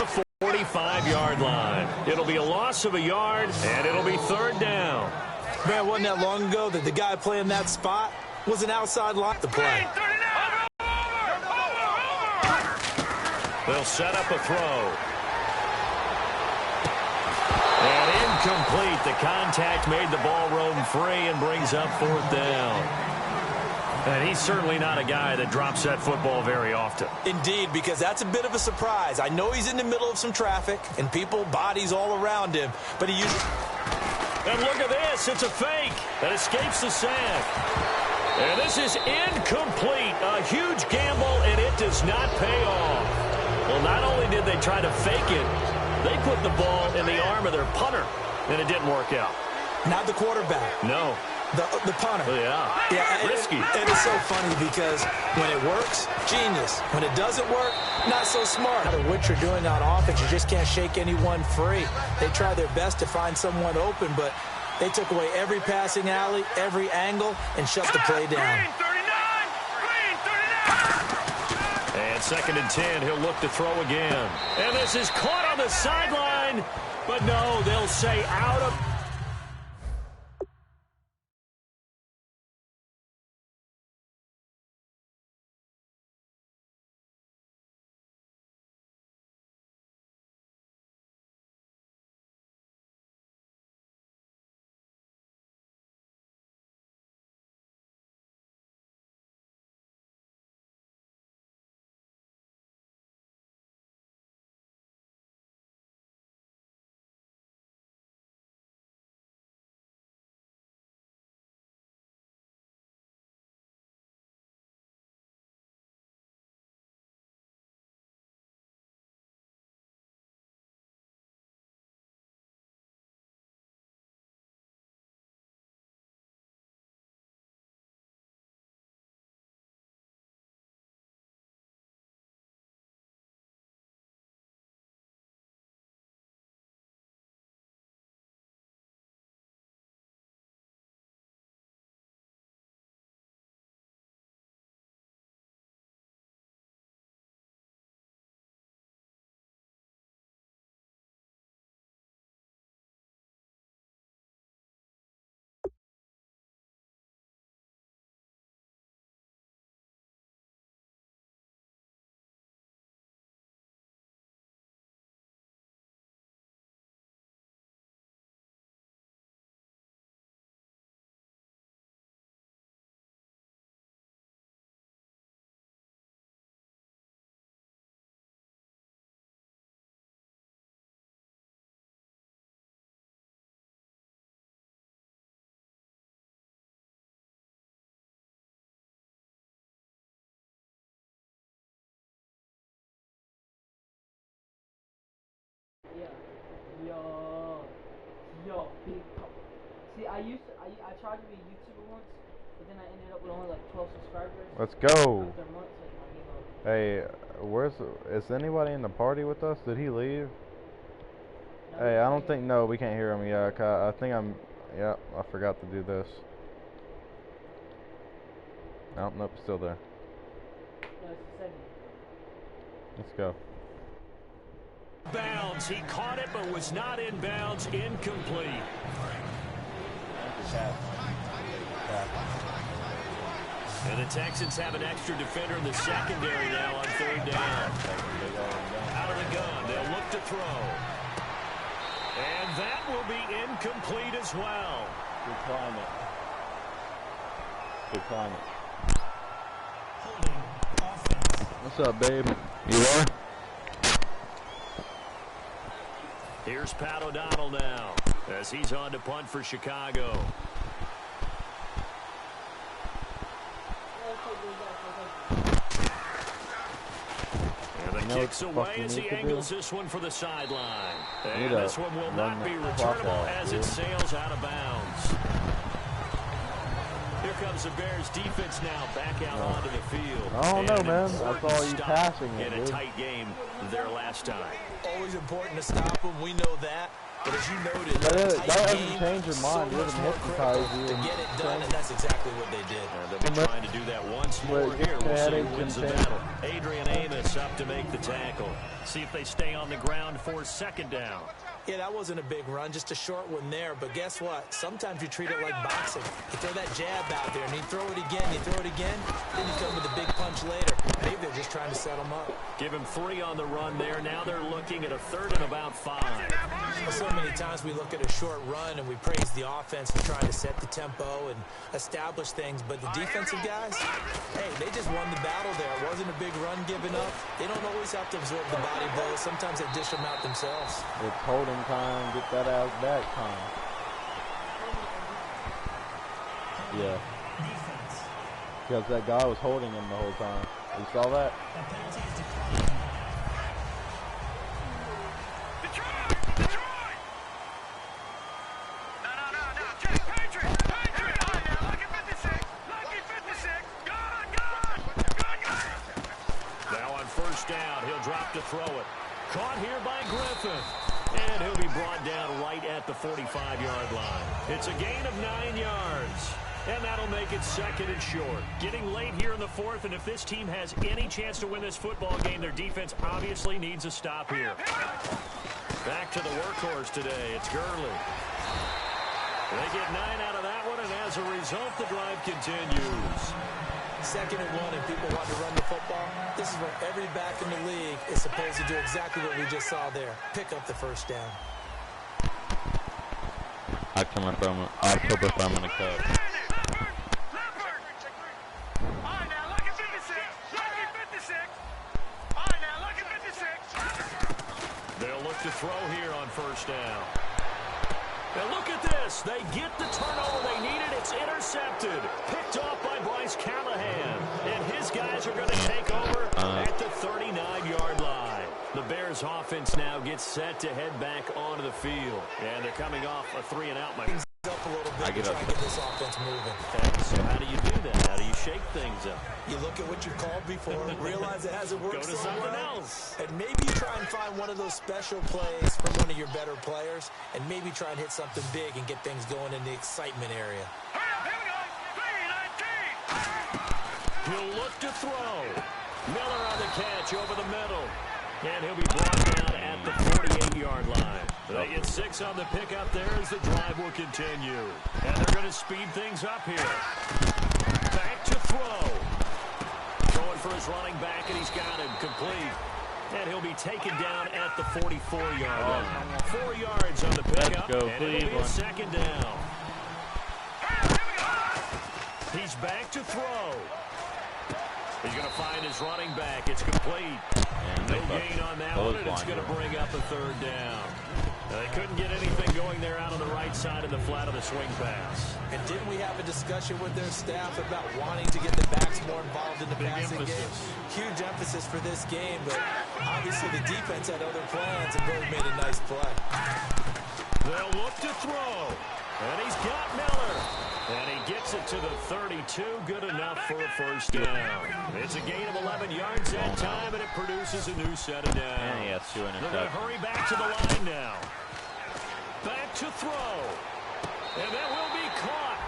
the 45-yard line. It'll be a loss of a yard, and it'll be 3rd down. Man, wasn't that long ago that the guy playing that spot was an outside line to play. They'll set up a throw. And incomplete. The contact made the ball roam free and brings up 4th down. And he's certainly not a guy that drops that football very often. Indeed, because that's a bit of a surprise. I know he's in the middle of some traffic and people, bodies all around him, but he usually... And look at this. It's a fake that escapes the sack. And this is incomplete. A huge gamble, and it does not pay off. Well, not only did they try to fake it, they put the ball in the arm of their punter, and it didn't work out. Not the quarterback. No. The punter. Oh, yeah. Risky. And it's so funny because when it works, genius. When it doesn't work, not so smart. No matter what you're doing on offense, you just can't shake anyone free. They try their best to find someone open, but they took away every passing alley, every angle, and shut the play down. And 2nd and 10, he'll look to throw again. And this is caught on the sideline, but no, they'll say out of... Yo, big. See, I tried to be a YouTuber once, but then I ended up with only like 12 subscribers. Let's go. After a month, so Hey, is anybody in the party with us? Did he leave? No, Hey, I don't think, no, we can't hear him. Yeah, I think yeah, I forgot to do this. Oh, nope, still there. No, it's the 70. Let's go. Bounds. He caught it, but was not in bounds. Incomplete. And the Texans have an extra defender in the secondary now on 3rd down. Out of the gun. They'll look to throw. And that will be incomplete as well. Good climate. Good climate. What's up, babe? You are? Here's Pat O'Donnell now as he's on to punt for Chicago. And the kicks away as he angles this one for the sideline. And this one will not be returnable as it sails out of bounds. Here comes the Bears defense now back out onto the field. I don't know, man. I saw you passing it, in a tight game there last time. Always important to stop them. We know that. But as you noted, that doesn't change your mind. It doesn't hypnotize you. To get it done, and that's exactly what they did. They'll be trying to do that once more here. We'll see who wins the battle. Adrian Amos up to make the tackle. See if they stay on the ground for second down. Yeah, that wasn't a big run, just a short one there. But guess what? Sometimes you treat it like boxing. You throw that jab out there, and you throw it again, then you come with a big punch later. Maybe they're just trying to set them up. Give him 3 on the run there. Now they're looking at a 3rd and about 5. So many times we look at a short run and we praise the offense for trying to set the tempo and establish things. But the defensive guys, hey, they just won the battle there. It wasn't a big run given up. They don't always have to absorb the body blows. Sometimes they dish them out themselves. It's holding time, get that ass back time. Yeah. Because that guy was holding him the whole time. You saw that? Down, he'll drop to throw it. Caught here by Griffin. And he'll be brought down right at the 45-yard line. It's a gain of 9 yards. And that'll make it 2nd and short. Getting late here in the 4th, and if this team has any chance to win this football game, their defense obviously needs a stop here. Back to the workhorse today. It's Gurley. They get 9 out of that one, and as a result, the drive continues. 2nd and 1, and people want to run the football. This is where every back in the league is supposed to do exactly what we just saw there. Pick up the 1st down. October from in the cup. They'll look to throw here on 1st down. Now look at this. They get the turnover they needed. It's intercepted. Picked off by Bryce Callahan. And his guys are going to take over at the 39-yard line. The Bears offense now gets set to head back onto the field. And they're coming off a 3-and-out. Up a little bit to try and get this offense moving. Okay, so how do you do that? How do you shake things up? You look at what you called before, realize it hasn't worked. Go to something else. And maybe you try and find one of those special plays from one of your better players, and maybe try and hit something big and get things going in the excitement area. He'll look to throw. Miller on the catch over the middle. And he'll be brought down at the 48-yard line. They get 6 on the pickup there as the drive will continue. And they're going to speed things up here. Back to throw. Going for his running back, and he's got him complete. And he'll be taken down at the 44-yard line. 4 yards on the pickup. Let's go, and it'll be a 2nd down. He's back to throw. He's going to find his running back. It's complete. No gain on that one, and it's going to bring up a 3rd down. They couldn't get anything going there out on the right side of the flat of the swing pass. And didn't we have a discussion with their staff about wanting to get the backs more involved in the passing game? Huge emphasis for this game, but obviously the defense had other plans and really made a nice play. They'll look to throw, and he's got Miller. And he gets it to the 32, good enough for a 1st down. It's a gain of 11 yards that time, and it produces a new set of downs. And he has 2 interceptions. They're going to hurry back to the line now. Back to throw. And that will be caught,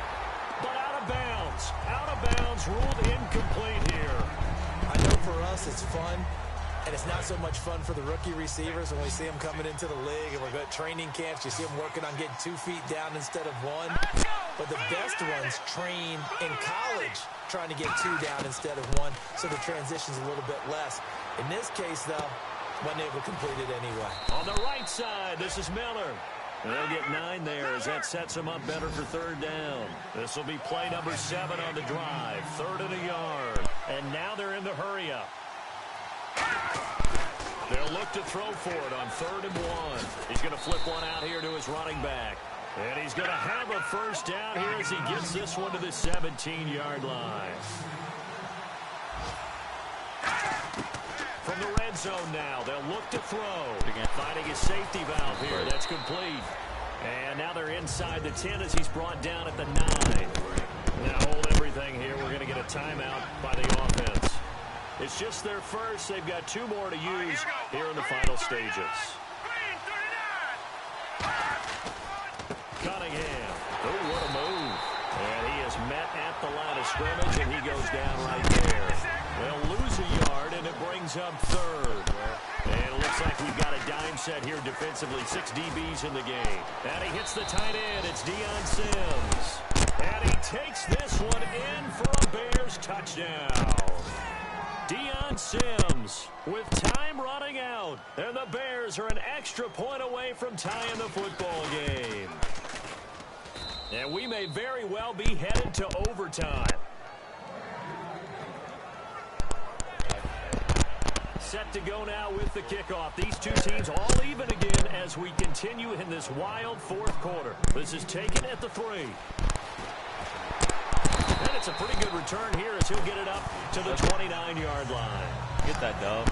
but out of bounds. Out of bounds, ruled incomplete here. I know for us it's fun, and it's not so much fun for the rookie receivers when we see them coming into the league and we're at training camps. You see them working on getting 2 feet down instead of 1. But the best ones train in college trying to get 2 down instead of 1, so the transition's a little bit less. In this case, though, wasn't able to complete it anyway. On the right side, this is Miller. And they'll get 9 there as that sets them up better for 3rd down. This will be play number 7 on the drive. 3rd and a yard. And now they're in the hurry up. They'll look to throw for it on 3rd and 1. He's going to flip one out here to his running back. And he's going to have a 1st down here as he gets this one to the 17-yard line. From the red zone now, they'll look to throw. Finding his safety valve here. That's complete. And now they're inside the 10 as he's brought down at the 9. Now hold everything here. We're going to get a timeout by the offense. It's just their first. They've got 2 more to use here in the final stages. met at the line of scrimmage, and he goes down right there. They'll lose a yard, and it brings up third. And it looks like we've got a dime set here defensively. 6 DBs in the game. And he hits the tight end. It's Deion Sims. And he takes this one in for a Bears touchdown. Deion Sims with time running out. And the Bears are an extra point away from tying the football game. And we may very well be headed to overtime. Set to go now with the kickoff. These two teams all even again as we continue in this wild fourth quarter. This is taken at the 3. And it's a pretty good return here as he'll get it up to the 29-yard line. Get that, dog.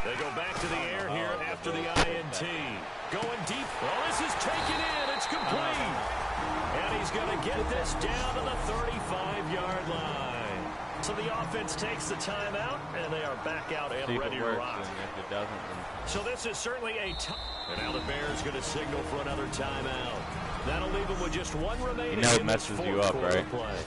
They go back to the air here after the INT. Going deep. Well, this is taken in. It's complete. And he's going to get this down to the 35-yard line. So the offense takes the timeout, and they are back out and ready to rock. If it doesn't, So this is certainly a and now the Bears going to signal for another timeout. That'll leave them with just one remaining. You know it messes you up, right? Play.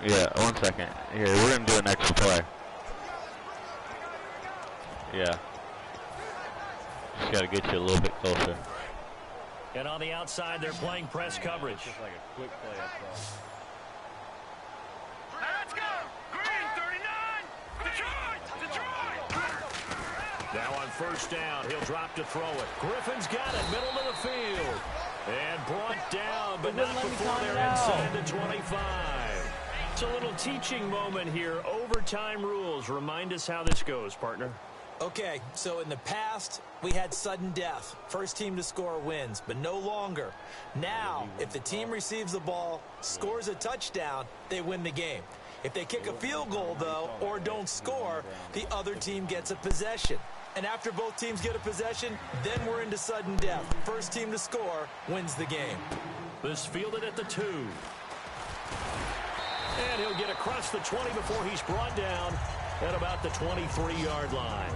Yeah, 1 second. Here, we're going to do an extra play. Yeah. Just got to get you a little bit closer. And on the outside, they're playing press coverage. Just like a quick play, that's all. Let's go! Green 39! Detroit! Now on first down, he'll drop to throw it. Griffin's got it, middle of the field. And brought down, but not before they're inside the 25. It's a little teaching moment here. Overtime rules. Remind us how this goes, partner. Okay, so in the past, we had sudden death. First team to score wins, but no longer. Now, if the team receives the ball, scores a touchdown, they win the game. If they kick a field goal, though, or don't score, the other team gets a possession. And after both teams get a possession, then we're into sudden death. First team to score wins the game. This fielded at the 2. And he'll get across the 20 before he's brought down at about the 23-yard line.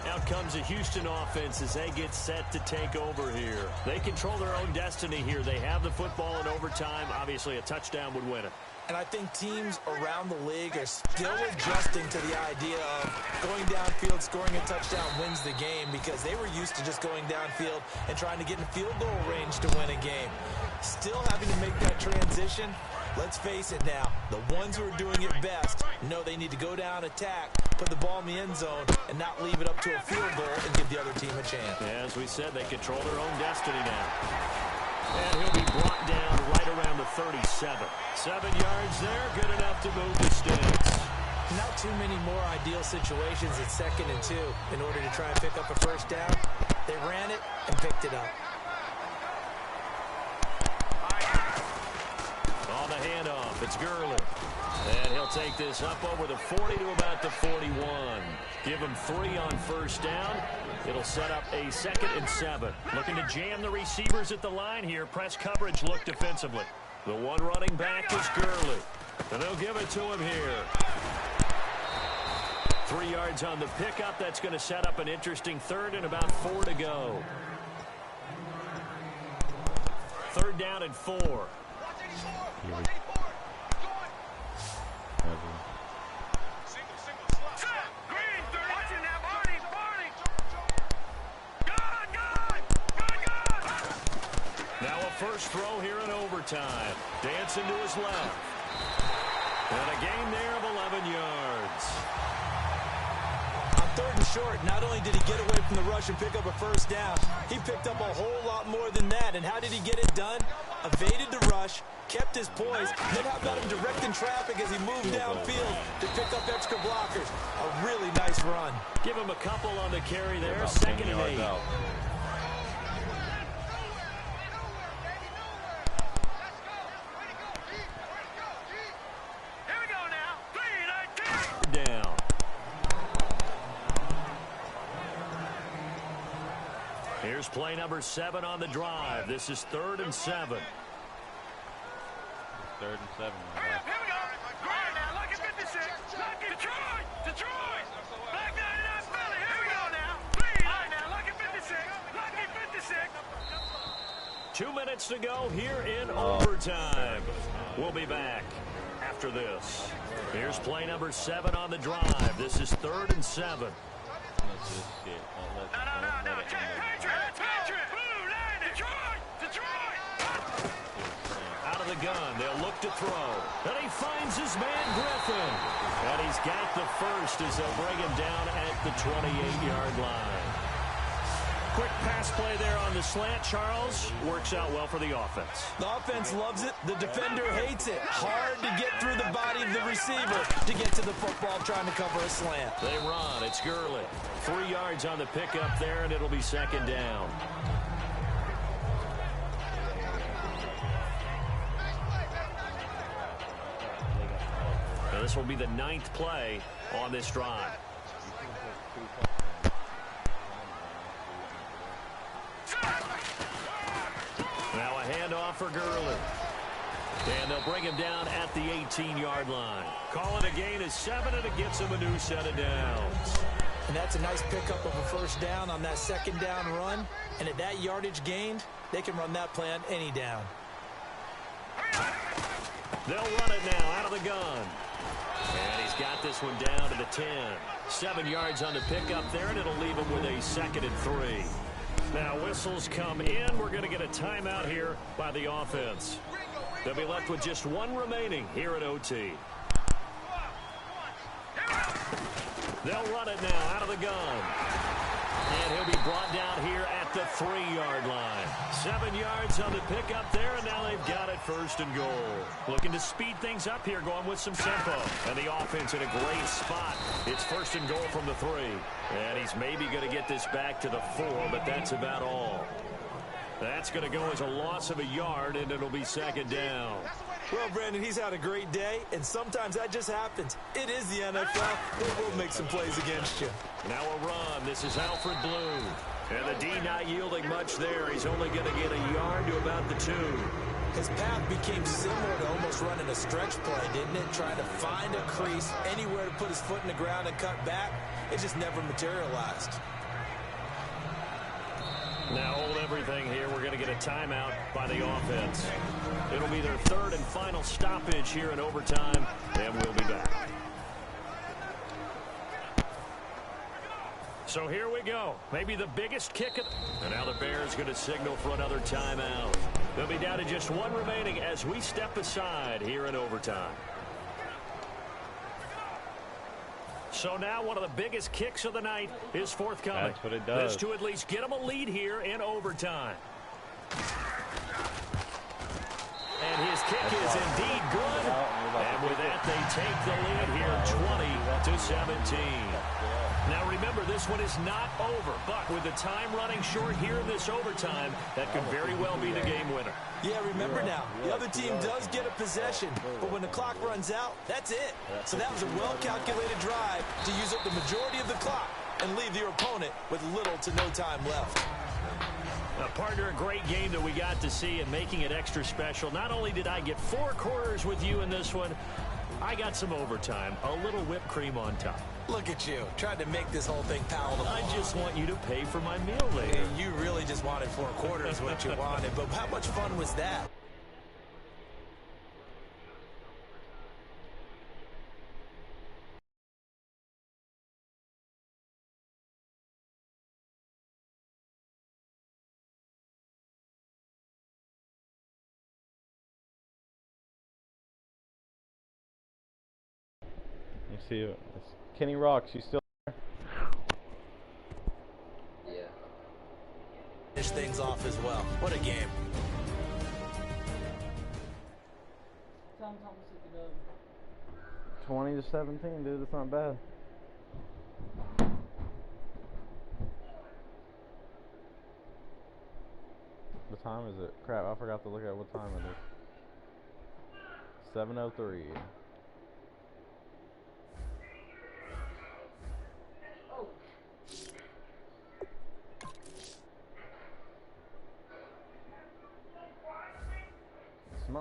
Out comes the Houston offense as they get set to take over here. They control their own destiny here. They have the football in overtime. Obviously, a touchdown would win it. And I think teams around the league are still adjusting to the idea of going downfield, scoring a touchdown wins the game, because they were used to just going downfield and trying to get in field goal range to win a game. Still having to make that transition. Let's face it now, the ones who are doing it best know they need to go down, attack, put the ball in the end zone, and not leave it up to a field goal and give the other team a chance. As we said, they control their own destiny now. And he'll be brought down right around the 37. 7 yards there, good enough to move the sticks. Not too many more ideal situations at 2nd and 2 in order to try and pick up a first down. They ran it and picked it up. On the handoff, it's Gurley. And he'll take this up over the 40 to about the 41. Give him 3 on first down. It'll set up a 2nd and 7. Looking to jam the receivers at the line here. Press coverage look defensively. The one running back is Gurley. And they'll give it to him here. 3 yards on the pickup. That's going to set up an interesting 3rd and about 4 to go. 3rd down and 4. Now a first throw here in overtime. Dancing to his left. And a gain there of 11 yards. On 3rd and short, not only did he get away from the rush and pick up a first down, he picked up a whole lot more than that. And how did he get it done? Evaded the rush, kept his poise, then how about him directing traffic as he moved downfield to pick up extra blockers. A really nice run. Give him a couple on the carry there. 2nd and 8. Here we go now. 3, Here's play number 7 on the drive. This is 3rd and 7. 3rd and 7. Here we go. Right now, lucky 56. Lucky Detroit. Detroit. Black 99 Philly. Here we go now. Right now, lucky 56. Lucky 56. 2 minutes to go here in overtime. We'll be back after this. Here's play number 7 on the drive. This is 3rd and 7. No. Patriot. Blue line. Detroit. Out of the gun. They'll look to throw. And he finds his man Griffin. And he's got the first as they'll bring him down at the 28-yard line. Quick pass play there on the slant, Charles. Works out well for the offense. The offense loves it. The defender hates it. Hard to get through the body of the receiver to get to the football trying to cover a slant. They run. It's Gurley. 3 yards on the pickup there, and it'll be 2nd down. Now this will be the 9th play on this drive. Now a handoff for Gurley. And they'll bring him down at the 18-yard line. Calling a gain of 7, and it gets him a new set of downs. And that's a nice pickup of a 1st down on that 2nd down run. And at that yardage gained, they can run that play on any down. They'll run it now out of the gun. And he's got this one down to the 10. 7 yards on the pickup there, and it'll leave him with a 2nd and 3. Now whistles come in. We're going to get a timeout here by the offense. They'll be left with just 1 remaining here at OT. They'll run it now out of the gun. And he'll be brought down here at the 3-yard line. 7 yards on the pickup there, and now they've got it 1st and goal. Looking to speed things up here, going with some tempo. And the offense in a great spot. It's 1st and goal from the 3. And he's maybe going to get this back to the 4, but that's about all. That's going to go as a loss of a yard, and it'll be 2nd down. Well, Brandon, he's had a great day, and sometimes that just happens. It is the NFL. They will make some plays against you. Now a run. This is Alfred Blue. And the D not yielding much there. He's only going to get a yard to about the 2. His path became similar to almost running a stretch play, didn't it? Trying to find a crease, anywhere to put his foot in the ground and cut back. It just never materialized. Now hold everything here. We're going to get a timeout by the offense. It'll be their 3rd and final stoppage here in overtime, and we'll be back. So here we go. Maybe the biggest kick of... And now the Bears going to signal for another timeout. They'll be down to just 1 remaining as we step aside here in overtime. So now one of the biggest kicks of the night is forthcoming. That's what it does. This to at least get them a lead here in overtime. And his kick is indeed good. And with that, they take the lead here 20-17. Now remember, this one is not over, but with the time running short here in this overtime, that could very well be the game winner. Yeah, remember now, the other team does get a possession, but when the clock runs out, that's it. So that was a well-calculated drive to use up the majority of the clock and leave your opponent with little to no time left. Now, partner, a great game that we got to see, and making it extra special. Not only did I get 4 quarters with you in this one, I got some overtime, a little whipped cream on top. Look at you, trying to make this whole thing palatable. I just want you to pay for my meal later. And you really just wanted 4 quarters, what you wanted, but how much fun was that? You see, it's Kenny Rocks. You still there? Yeah. Finish things off as well. What a game. Tom Thomas took it up. 20-17, dude. That's not bad. What time is it? Crap, I forgot to look at what time it is. 7:03.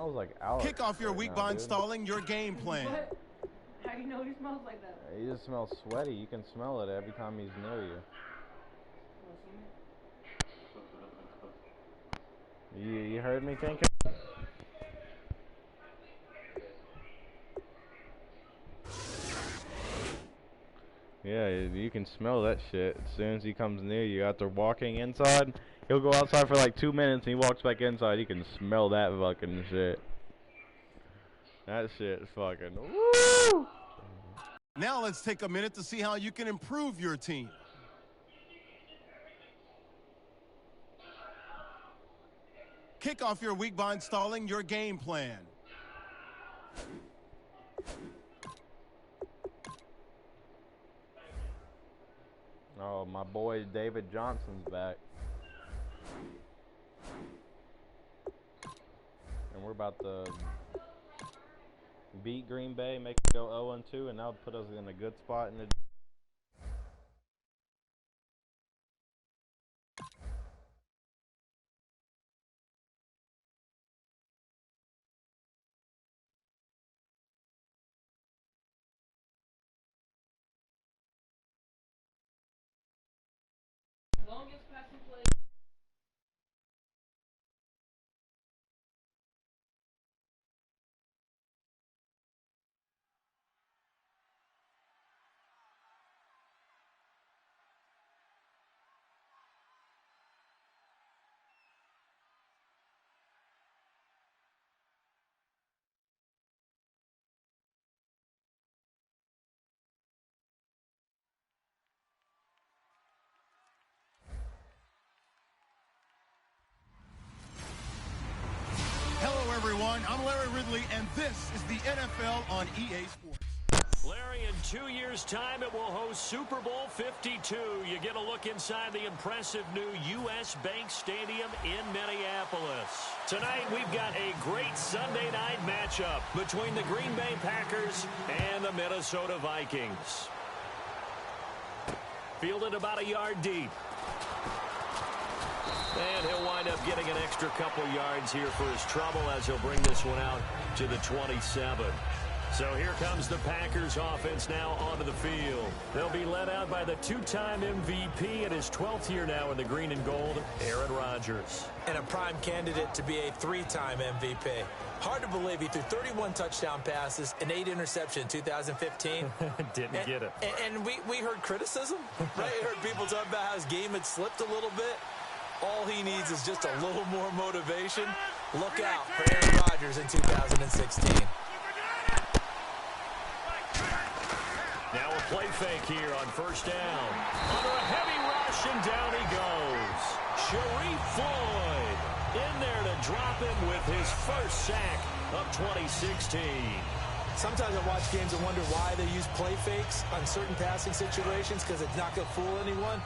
smells like Alex. Kick off your right week now, by dude. installing your game plan. What? How do you know he smells like that? He just smells sweaty. You can smell it every time he's near you. You heard me thinking? Yeah, you can smell that shit as soon as he comes near you. After walking inside, he'll go outside for like 2 minutes and he walks back inside. You can smell that fucking shit. That shit's fucking woo! Now let's take a minute to see how you can improve your team. Kick off your week by installing your game plan. Oh, my boy David Johnson's back. And we're about to beat Green Bay, make it go 0-2, and that'll put us in a good spot in the Longest passing play. Hello, everyone. I'm Larry Ridley, and this is the NFL on EA Sports. Larry, in 2 years' time, it will host Super Bowl 52. You get a look inside the impressive new U.S. Bank Stadium in Minneapolis. Tonight, we've got a great Sunday night matchup between the Green Bay Packers and the Minnesota Vikings. Fielded about a yard deep. And he'll wind up getting an extra couple yards here for his trouble as he'll bring this one out to the 27. So here comes the Packers offense now onto the field. They'll be led out by the two-time MVP in his 12th year now in the green and gold, Aaron Rodgers. And a prime candidate to be a three-time MVP. Hard to believe he threw 31 touchdown passes and 8 interceptions in 2015. Didn't get it. And we heard criticism, right? We heard people talk about how his game had slipped a little bit. All he needs is just a little more motivation. Look out for Aaron Rodgers in 2016. Now a play fake here on first down. Under a heavy rush, and down he goes. Sharif Floyd in there to drop him with his first sack of 2016. Sometimes I watch games and wonder why they use play fakes on certain passing situations because it's not going to fool anyone.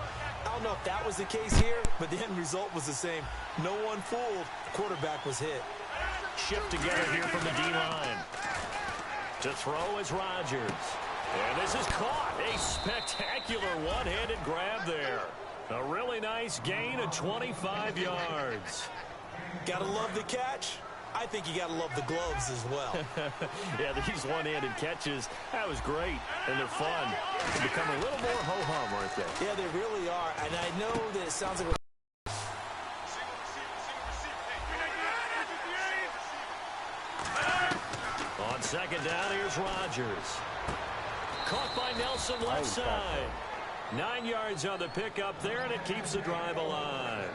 I don't know if that was the case here, but the end result was the same. No one fooled. The quarterback was hit. Shift together here from the D-line. To throw is Rodgers. And this is caught. A spectacular one-handed grab there. A really nice gain of 25 yards. Gotta love the catch. I think you gotta love the gloves as well. Yeah, these one-handed catches, that was great. And they're fun. They become a little more ho-hum, aren't they? Yeah, they really are. And I know that it sounds like... On second down, here's Rodgers. Caught by Nelson left side. 9 yards on the pickup there, and it keeps the drive alive.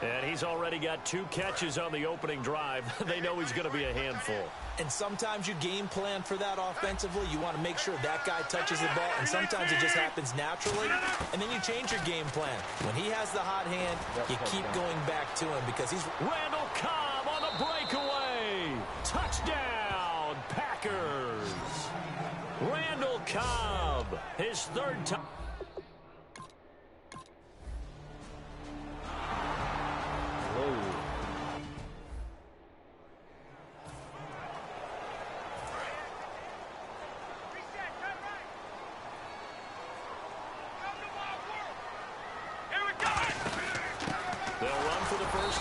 And he's already got 2 catches on the opening drive. They know he's going to be a handful. And sometimes you game plan for that offensively. You want to make sure that guy touches the ball, and sometimes it just happens naturally. And then you change your game plan. When he has the hot hand, you keep going back to him because he's... Randall Cobb on the breakaway. Touchdown, Packers. Randall Cobb, his third time.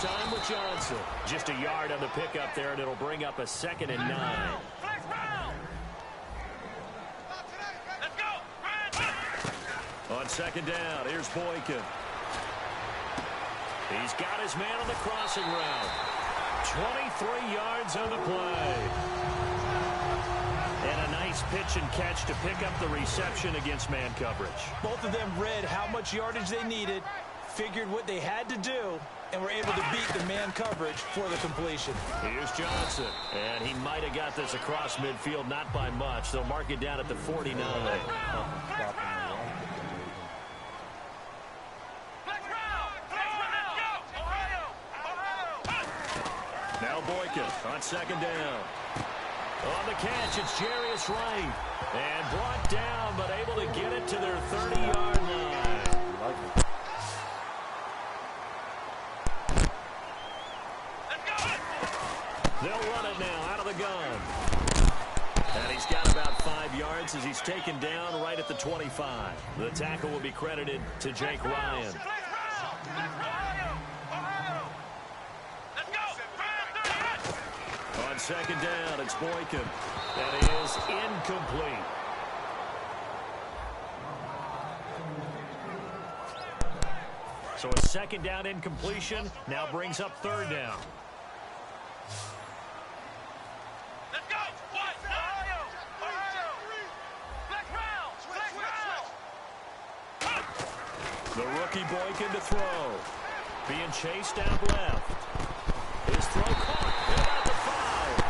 time with Johnson. Just a yard on the pickup there, and it'll bring up a 2nd and 9. Let's go. On 2nd down, here's Boykin. He's got his man on the crossing route. 23 yards on the play. And a nice pitch and catch to pick up the reception against man coverage. Both of them read how much yardage they needed, figured what they had to do, and were able to beat the man coverage for the completion. Here's Johnson, and he might have got this across midfield, not by much. They'll mark it down at the 49. Now Boykin on 2nd down. On the catch, it's Jarius Wright. And brought down, but able to get it to their 30-yard line. They'll run it now out of the gun. And he's got about 5 yards as he's taken down right at the 25. The tackle will be credited to Jake Ryan. On 2nd down, it's Boykin. That is incomplete. So a 2nd down incompletion now brings up 3rd down. Let's go. The rookie Boykin to throw. Being chased out left. His throw caught at about the 5.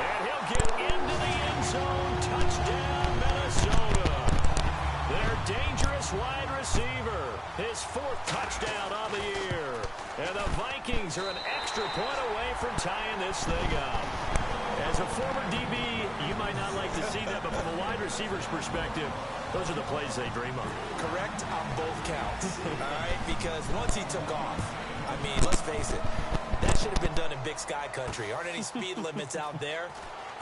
And he'll get into the end zone. Touchdown, Minnesota. Their dangerous wide receiver. His 4th touchdown of the year. And the Vikings are an extra point away from tying this thing up. As a former DB, you might not like to see that, but from a wide receiver's perspective, those are the plays they dream of. Correct on both counts. All right, because once he took off, I mean, let's face it, that should have been done in Big Sky Country. Aren't any speed limits out there?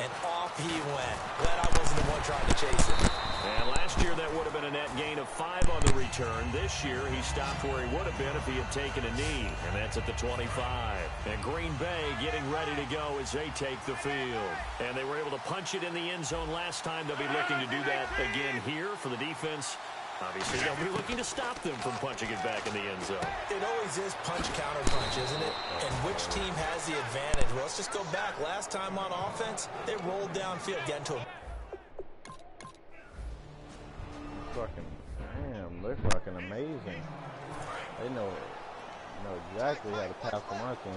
And off he went. Glad I wasn't the one trying to chase it. And last year, that would have been a net gain of 5 on the return. This year, he stopped where he would have been if he had taken a knee, and that's at the 25. And Green Bay getting ready to go as they take the field. And they were able to punch it in the end zone last time. They'll be looking to do that again here for the defense. Obviously, they'll be looking to stop them from punching it back in the end zone. It always is punch-counter-punch, isn't it? And which team has the advantage? Well, let's just go back. Last time on offense, they rolled downfield, getting to a... Fucking, damn, they're fucking amazing. They know exactly how to pass for my team.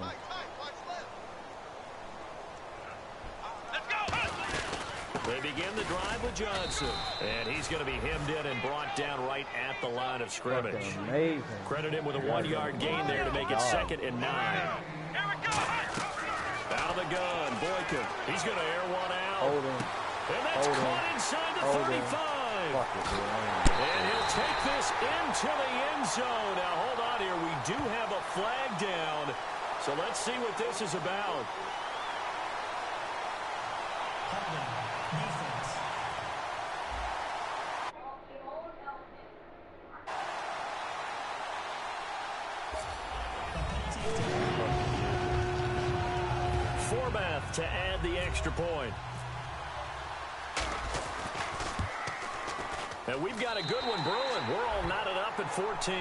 They begin the drive with Johnson. And he's going to be hemmed in and brought down right at the line of scrimmage. Fucking amazing. Credit him with a 1-yard gain there to make it 2nd and 9. Out of the gun, Boykin. He's going to air one out. Hold him. And that's caught inside the 35. And he'll take this into the end zone. Now, hold on here. We do have a flag down. So let's see what this is about. Forbath to add the extra point. And we've got a good one brewing. We're all knotted up at 14.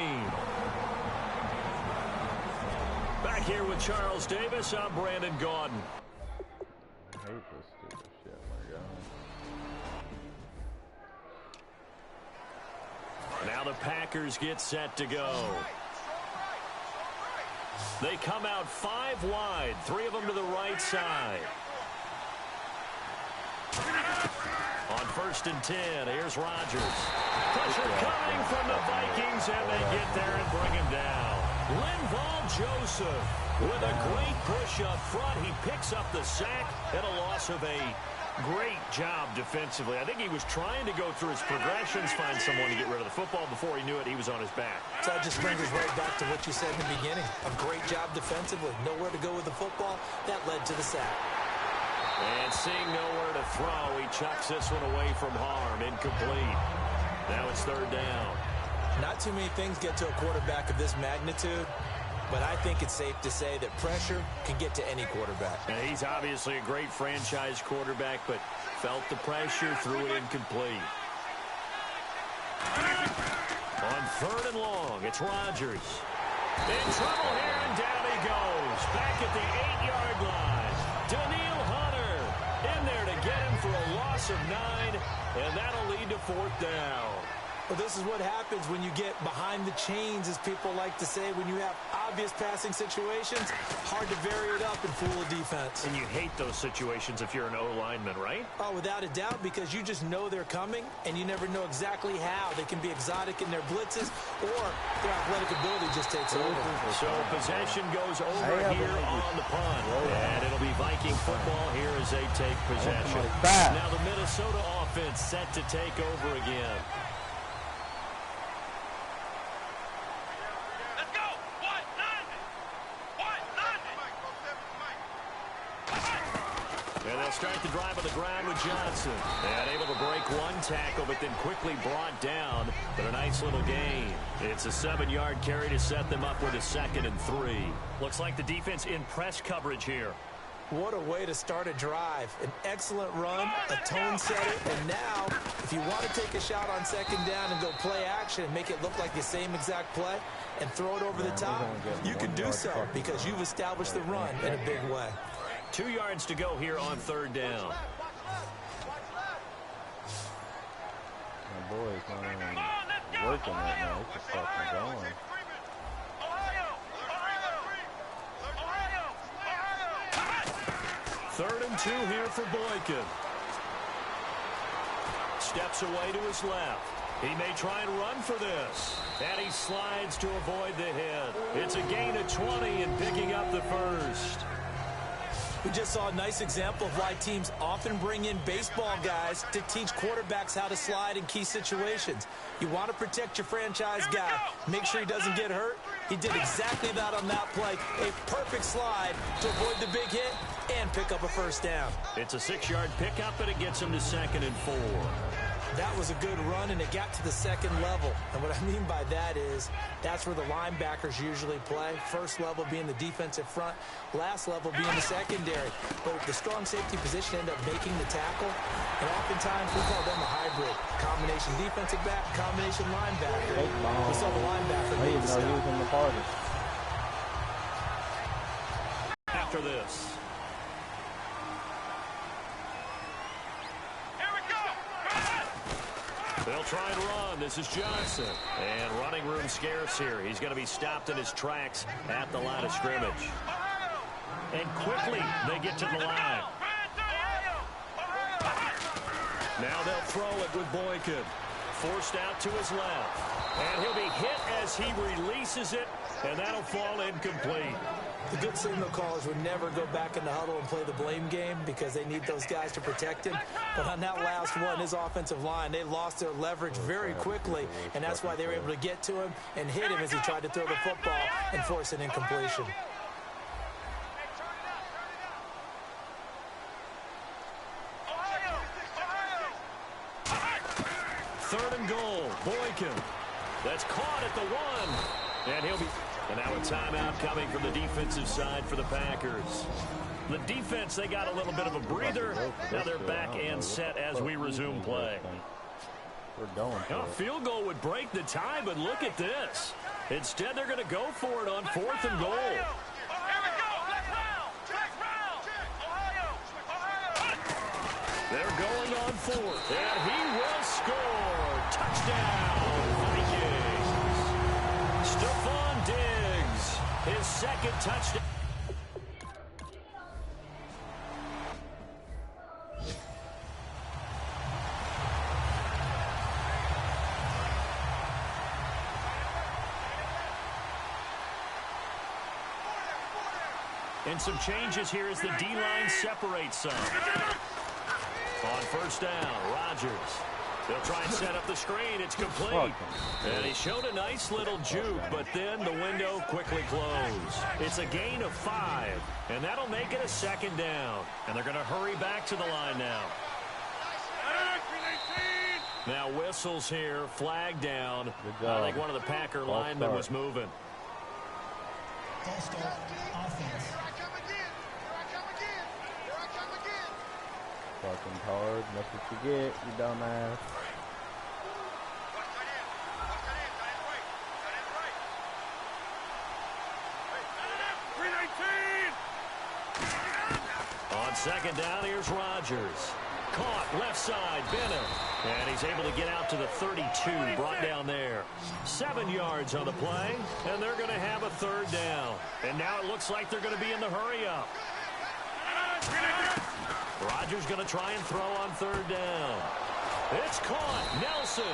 Back here with Charles Davis, I'm Brandon Gaudin. I hate this stupid shit, my God. Now the Packers get set to go. They come out 5 wide, 3 of them to the right side. On 1st and 10, here's Rodgers. Pressure coming from the Vikings, and they get there and bring him down. Linval Joseph with a great push up front. He picks up the sack and a loss of a great job defensively. I think he was trying to go through his progressions, find someone to get rid of the football. Before he knew it, he was on his back. So that just brings us right back to what you said in the beginning. A great job defensively. Nowhere to go with the football. That led to the sack. And seeing nowhere to throw, he chucks this one away from harm. Incomplete. Now it's 3rd down. Not too many things get to a quarterback of this magnitude but I think it's safe to say that pressure can get to any quarterback. And he's obviously a great franchise quarterback, but felt the pressure, threw it incomplete. On 3rd and long, it's Rodgers. In trouble here, and down he goes. Back at the 8-yard line. Daniil Hunter in there to get him for a loss of 9, and that'll lead to 4th down. Well, this is what happens when you get behind the chains, as people like to say. When you have obvious passing situations, hard to vary it up and fool a defense. And you hate those situations if you're an O-lineman, right? Oh, without a doubt, because you just know they're coming, and you never know exactly how. They can be exotic in their blitzes, or their athletic ability just takes over. So possession goes over here on the punt. And it'll be Viking football here as they take possession. Now the Minnesota offense set to take over again. And they'll start the drive on the ground with Johnson. And able to break one tackle, but then quickly brought down. But a nice little gain. It's a 7-yard carry to set them up with a 2nd and 3. Looks like the defense in press coverage here. What a way to start a drive. An excellent run, a tone setter, and now, if you want to take a shot on 2nd down and go play action and make it look like the same exact play and throw it over the top, you can do so because you've established the run in a big way. 2 yards to go here on 3rd down. My boy's not even working right now. He's just fucking going. 3rd and 2 here for Boykin. Steps away to his left. He may try and run for this. And he slides to avoid the hit. It's a gain of 20 and picking up the 1st. We just saw a nice example of why teams often bring in baseball guys to teach quarterbacks how to slide in key situations. You want to protect your franchise guy. Make sure he doesn't get hurt. He did exactly that on that play. A perfect slide to avoid the big hit and pick up a 1st down. It's a 6-yard pickup, and it gets him to 2nd and 4. That was a good run, and it got to the 2nd level. And what I mean by that is that's where the linebackers usually play. 1st level being the defensive front, last level being the secondary. But the strong safety position ended up making the tackle. And oftentimes we call them a hybrid. Combination defensive back, combination linebacker. We saw the linebacker make the stop. He was in the party. After this. They'll try and run. This is Johnson. And running room scarce here. He's going to be stopped in his tracks at the line of scrimmage. And quickly they get to the line. Now they'll throw it with Boykin. Forced out to his left. And he'll be hit as he releases it. And that'll fall incomplete. The good signal callers would never go back in the huddle and play the blame game because they need those guys to protect him. But on that last one, his offensive line, they lost their leverage very quickly, and that's why they were able to get to him and hit him as he tried to throw the football and force an incompletion. Third and goal, Boykin. That's caught at the 1. And he'll be... And now a timeout coming from the defensive side for the Packers. The defense, they got a little bit of a breather. Now they're back and set as we resume play. We're going for A field goal would break the tie, but look at this. Instead, they're going to go for it on 4th and goal. They're going on 4th, and he will score. Touchdown, Vikings. Stephon Diggs, his 2nd touchdown. And some changes here as the D-line separates some. On 1st down, Rodgers. They'll try and set up the screen. It's complete. And he showed a nice little juke, but then the window quickly closed. It's a gain of 5, and that'll make it a 2nd down. And they're going to hurry back to the line now. Now whistles here, flag down. I think one of the Packer linemen was moving. False start, offense. Fucking hard. That's what you get, you dumbass. On second down, here's Rodgers. Caught left side, Bennett. And he's able to get out to the 32, brought down there. 7 yards on the play, and they're going to have a third down. And now it looks like they're going to be in the hurry-up. Rodgers going to try and throw on third down. It's caught. Nelson.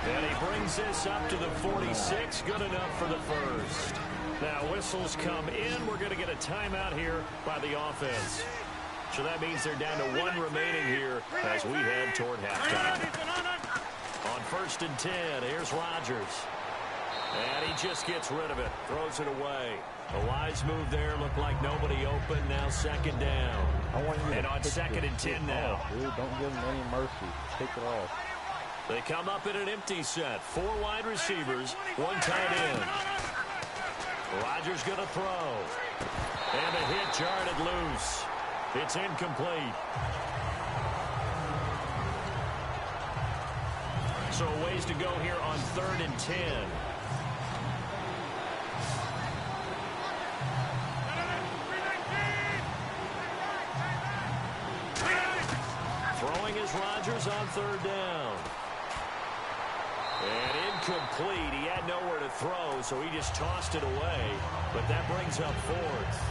And he brings this up to the 46. Good enough for the first. Now whistles come in. We're going to get a timeout here by the offense. So that means they're down to 1 remaining here as we head toward halftime. On first and 10, here's Rodgers. And he just gets rid of it. Throws it away. A wise move there. Looked like nobody open. Now second down. And on second and 10 now. Dude, don't give him any mercy. Take it off. They come up in an empty set. 4 wide receivers, 1 tight end. Rodgers going to throw. And a hit jarred it loose. It's incomplete. So a ways to go here on third and 10. Throwing is Rodgers on third down. And incomplete. He had nowhere to throw, so he just tossed it away. But that brings up fourth.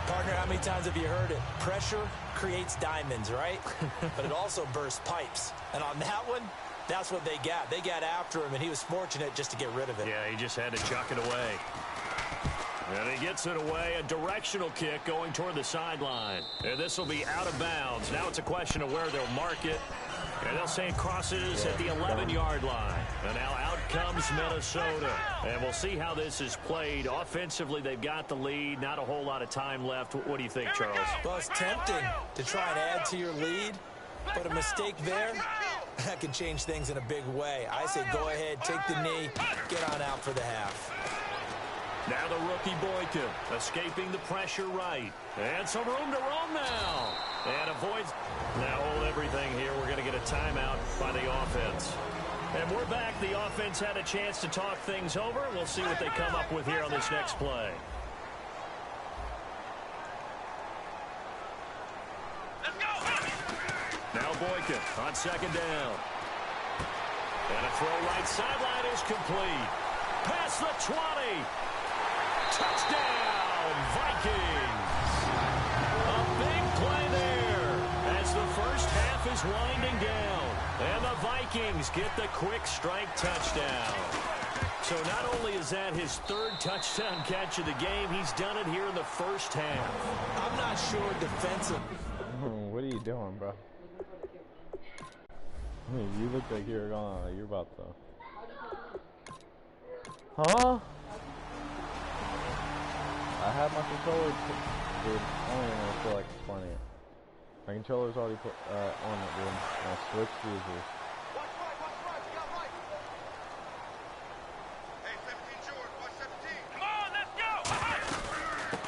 Partner, how many times have you heard it? Pressure creates diamonds, right? But it also bursts pipes. And on that one, that's what they got. They got after him, and he was fortunate just to get rid of it. Yeah, he just had to chuck it away. And he gets it away. A directional kick going toward the sideline. And this will be out of bounds. Now it's a question of where they'll mark it. And they'll say it crosses at the 11-yard line. And now out comes Minnesota. And we'll see how this is played. Offensively, they've got the lead. Not a whole lot of time left. What do you think, Charles? Well, it's tempting to try and add to your lead. But a mistake there, that can change things in a big way. I say go ahead, take the knee, get on out for the half. Now the rookie Boykin escaping the pressure right. And some room to roam now. And avoids. Now hold everything here. We're going to get a timeout by the offense. And we're back. The offense had a chance to talk things over. We'll see what they come up with here on this next play. Let's go. Now Boykin on second down. And a throw right sideline is complete. Past the 20. Touchdown, Vikings. A big play there as the first half is winding down. And the Vikings get the quick strike touchdown. So not only is that his 3rd touchdown catch of the game, he's done it here in the first half. I'm not sure defensive. What are you doing, bro? I mean, you look like you're about to. Huh? I have my controller. Dude, I don't even feel like explaining it. My controller's already put on it, dude. I switched users. Watch right, you got right. Hey, 17 short, watch 17. Come on, let's go.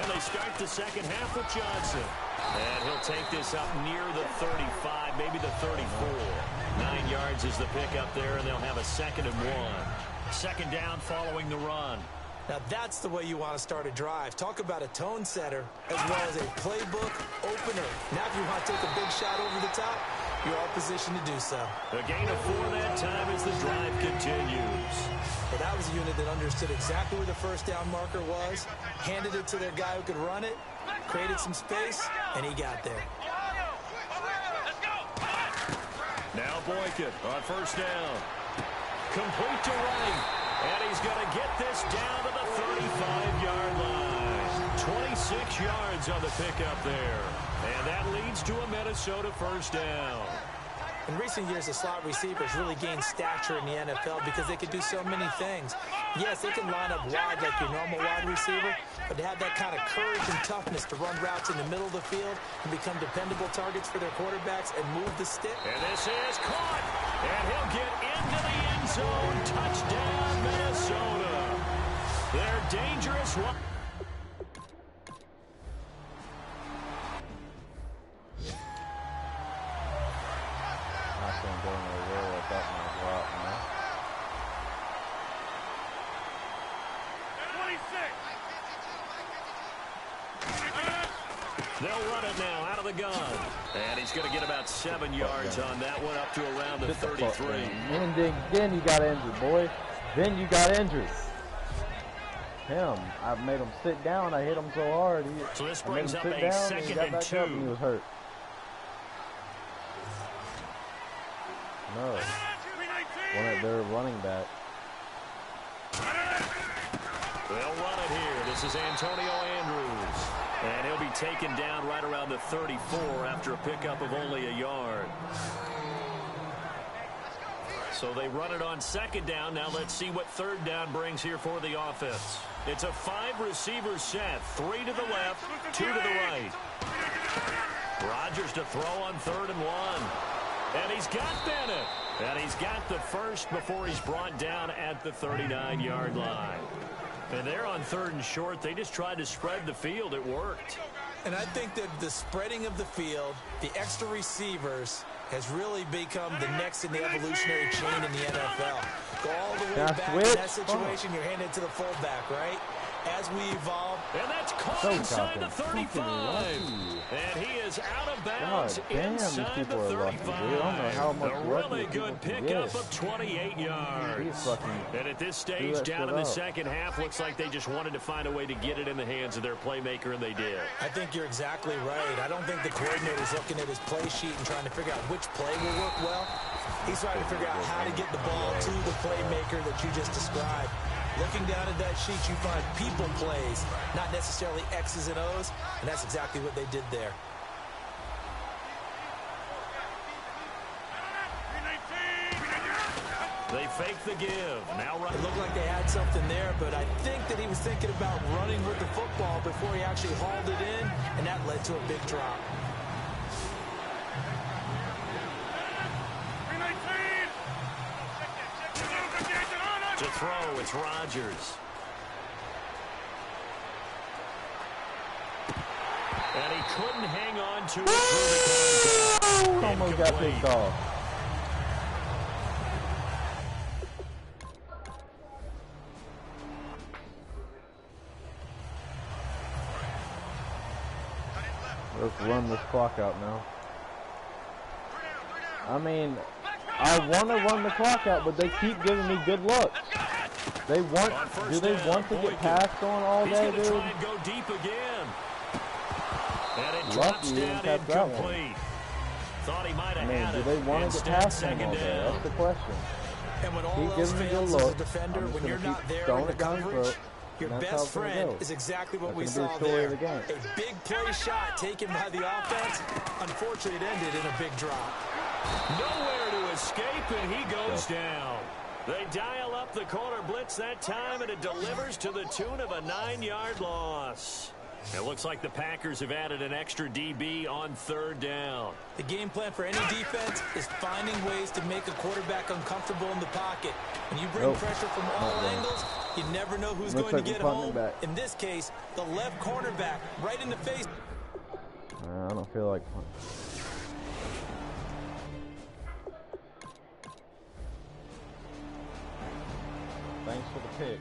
And they start the second half with Johnson. And he'll take this up near the 35, maybe the 34. 9 yards is the pickup there, and they'll have a 2nd and 1. Second down following the run. Now that's the way you want to start a drive. Talk about a tone setter as well as a playbook opener. Now if you want to take a big shot over the top, you're all positioned to do so. A gain of 4 that time as the drive continues. Well, that was a unit that understood exactly where the first down marker was, handed it to their guy who could run it, created some space, and he got there. Now Boykin on first down. Complete to right. And he's going to get this down to the 35-yard line. 26 yards on the pickup there. And that leads to a Minnesota first down. In recent years, the slot receivers really gained stature in the NFL because they can do so many things. Yes, they can line up wide like your normal wide receiver, but they have that kind of courage and toughness to run routes in the middle of the field and become dependable targets for their quarterbacks and move the stick. And this is caught. And he'll get into the end zone. Touchdown, Minnesota. They're dangerous. They'll run it now out of the gun. And he's going to get about 7 yards on that one, up to around the 33. Then you got injured, boy. Then you got injured. Him. I made him sit down. I hit him so hard. So this brings up a 2nd and 2. And he was hurt. No. One of their running back. They'll run it here. This is Antonio Andrews. And he'll be taken down right around the 34 after a pickup of only a yard. So they run it on 2nd down. Now let's see what 3rd down brings here for the offense. It's a 5-receiver set. 3 to the left, 2 to the right. Rodgers to throw on 3rd and 1. And he's got Bennett. And he's got the first before he's brought down at the 39-yard line. And they're on 3rd and short. They just tried to spread the field. It worked. And I think that the spreading of the field, the extra receivers, has really become the next in the evolutionary chain in the NFL. Go all the way back in that situation, you're handed to the fullback, right? As we evolve. And that's caught inside the 35. And he is out of bounds inside the 35. A really good pickup of 28 yards. And at this stage, down in the second half, looks like they just wanted to find a way to get it in the hands of their playmaker, and they did. I think you're exactly right. I don't think the coordinator's looking at his play sheet and trying to figure out which play will work well. He's trying to figure out how to get the ball to the playmaker that you just described. Looking down at that sheet, you find people plays, not necessarily X's and O's, and that's exactly what they did there. They fake the give. Now it looked like they had something there, but I think that he was thinking about running with the football before he actually hauled it in, and that led to a big drop. To throw, it's Rodgers. And he couldn't hang on to it through the contact. Almost got picked off. Let's run this clock out now. I mean, I want to run the clock out, but they keep giving me good looks. They want, do they want to get passed on all day, dude? He's going to try and go deep again. And it drops down incomplete. Thought he might have had it. Do they want to get passed on all day? That's the question. And when all else fails as a defender, when you're not there in the coverage, your best friend is exactly what we saw there. A big play shot taken by the offense. Unfortunately, it ended in a big drop. Nowhere to escape, and he goes down. They dial up the corner blitz that time, and it delivers to the tune of a 9-yard loss. It looks like the Packers have added an extra DB on 3rd down. The game plan for any defense is finding ways to make a quarterback uncomfortable in the pocket. When you bring pressure from all angles, you never know who's going to get home. In this case, the left cornerback right in the face. I don't feel like punting. Thanks for the pick.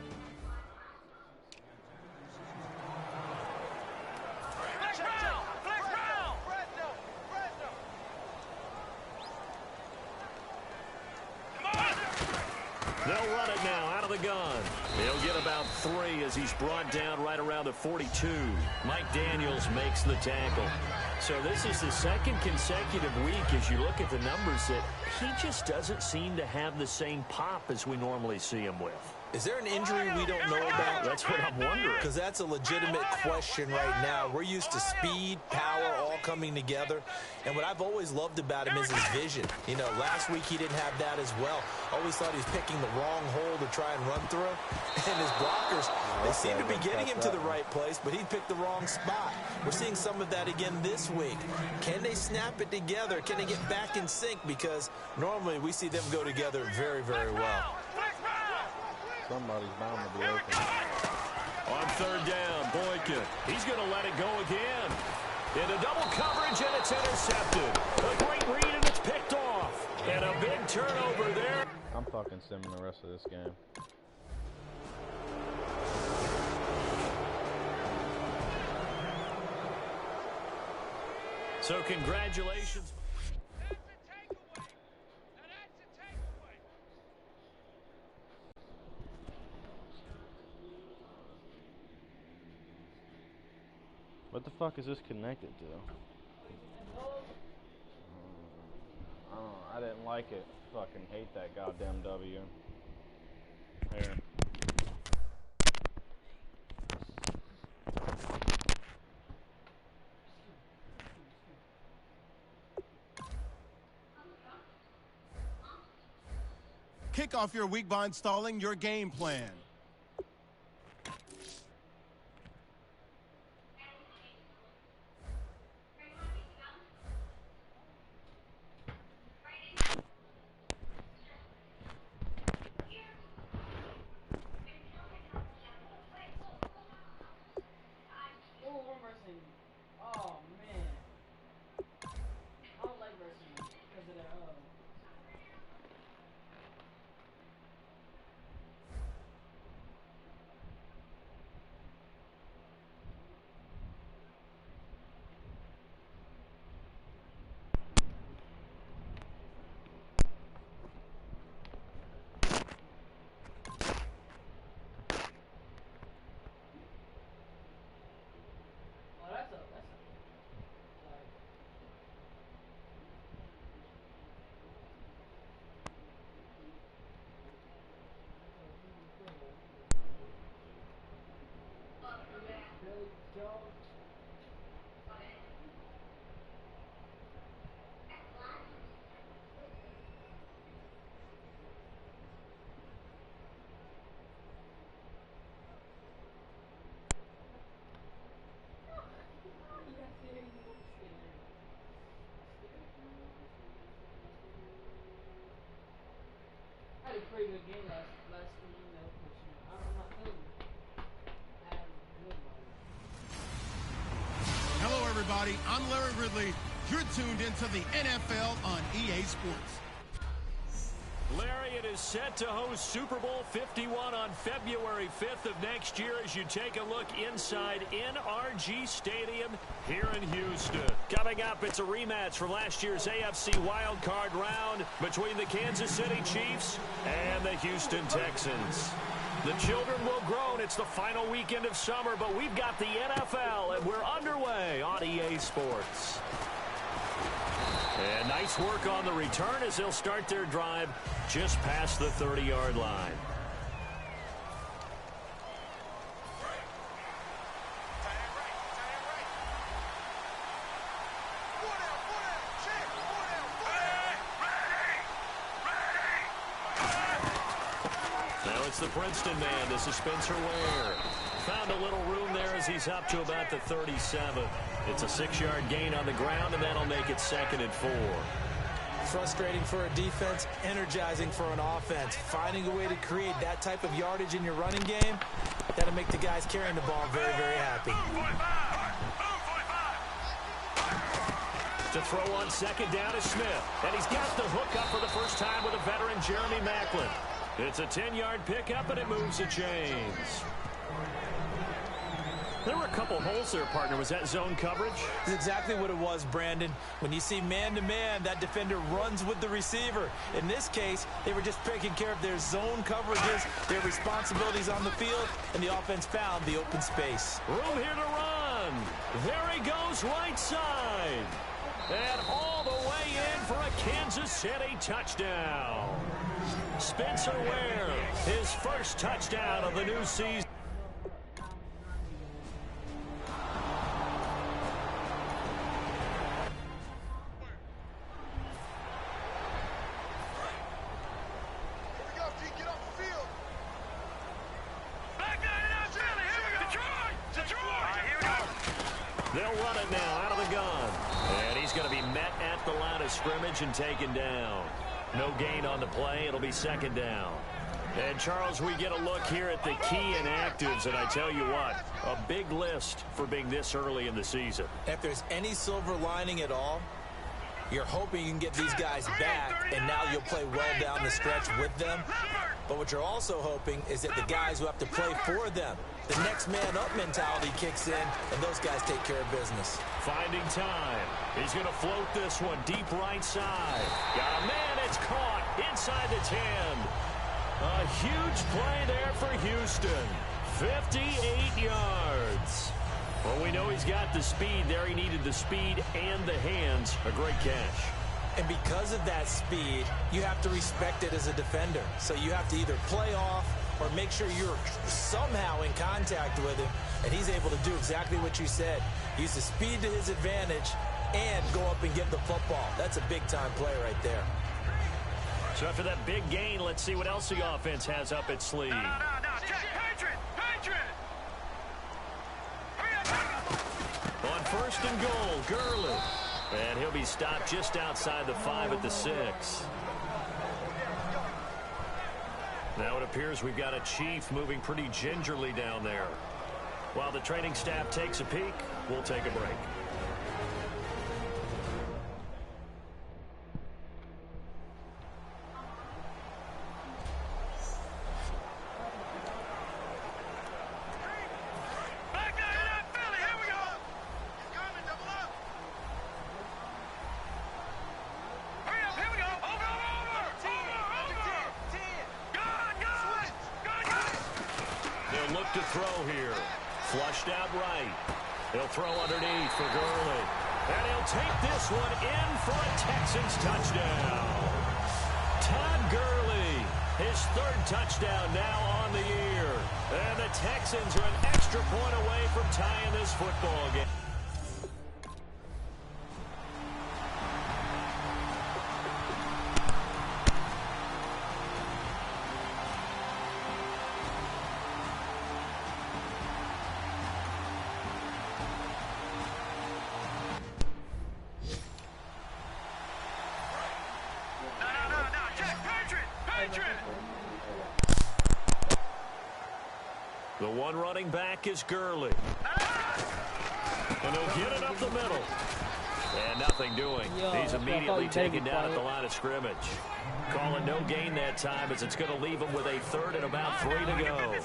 They'll run it now out of the gun. He'll get about 3 as he's brought down right around the 42. Mike Daniels makes the tackle. So this is the 2nd consecutive week as you look at the numbers that he just doesn't seem to have the same pop as we normally see him with. Is there an injury we don't know about? That's what I'm wondering. Because that's a legitimate question right now. We're used to speed, power, all coming together. And what I've always loved about him is his vision. You know, last week he didn't have that as well. Always thought he was picking the wrong hole to try and run through. And his blockers, they seem to be getting him to the right place, but he picked the wrong spot. We're seeing some of that again this week. Can they snap it together? Can they get back in sync? Because normally we see them go together very, very well. Somebody's bound to be open. On 3rd down, Boykin. He's going to let it go again. Into double coverage, and it's intercepted. A great read, and it's picked off. And a big turnover there. I'm fucking simming the rest of this game. So congratulations. That's a takeaway. Now that's a takeaway. What the fuck is this connected to? I didn't like it. Fucking hate that goddamn W. Here. Kick off your week by installing your game plan. Oh man, I don't like wrestling because of that. I had a pretty good game last game though, but I'm not feeling it. I had a good one. Hello, everybody. I'm Larry Ridley. You're tuned into the NFL on EA Sports. Larry, it is set to host Super Bowl 51 on February 5th of next year as you take a look inside NRG Stadium here in Houston. Coming up, it's a rematch from last year's AFC wildcard round between the Kansas City Chiefs and the Houston Texans. The children will grow, and it's the final weekend of summer, but we've got the NFL, and we're underway on EA Sports. And nice work on the return as they'll start their drive just past the 30-yard line. Now it's the Princeton man. This is Spencer Ware. Found a little room there as he's up to about the 37. It's a 6-yard gain on the ground, and that'll make it 2nd and 4. Frustrating for a defense, energizing for an offense. Finding a way to create that type of yardage in your running game, that'll make the guys carrying the ball very, very happy. To throw on 2nd down is Smith, and he's got the hook up for the first time with a veteran, Jeremy Maclin. It's a 10-yard pickup, and it moves the chains. There were a couple holes there, partner. Was that zone coverage? That's exactly what it was, Brandon. When you see man-to-man, that defender runs with the receiver. In this case, they were just taking care of their zone coverages, their responsibilities on the field, and the offense found the open space. Room here to run. There he goes, right side. And all the way in for a Kansas City touchdown. Spencer Ware, his first touchdown of the new season. They'll run it now out of the gun. And he's going to be met at the line of scrimmage and taken down. No gain on the play. It'll be 2nd down. And, Charles, we get a look here at the key inactives, and I tell you what, a big list for being this early in the season. If there's any silver lining at all, you're hoping you can get these guys back, and now you'll play well down the stretch with them. But what you're also hoping is that the guys who have to play for them, the next man up mentality kicks in, and those guys take care of business. Finding time. He's going to float this one deep right side. Got a man. It's caught inside the 10. A huge play there for Houston. 58 yards. Well, we know he's got the speed there. He needed the speed and the hands. A great catch. And because of that speed, you have to respect it as a defender. So you have to either play off or make sure you're somehow in contact with him. And he's able to do exactly what you said. Use the speed to his advantage and go up and get the football. That's a big-time play right there. So after that big gain, let's see what else the offense has up its sleeve. No, Jack, Patriot! On first and goal, Gurley. And he'll be stopped just outside the 5 at the 6. Now it appears we've got a Chief moving pretty gingerly down there. While the training staff takes a peek, we'll take a break. To throw here. Flushed out right. He'll throw underneath for Gurley. And he'll take this one in for a Texans touchdown. Todd Gurley, his 3rd touchdown now on the year. And the Texans are an extra point away from tying this football game. The one running back is Gurley. And he'll get it up the middle. And nothing doing. He's immediately taken down at the line of scrimmage. Calling no gain that time as it's going to leave him with a 3rd and about 3 to go.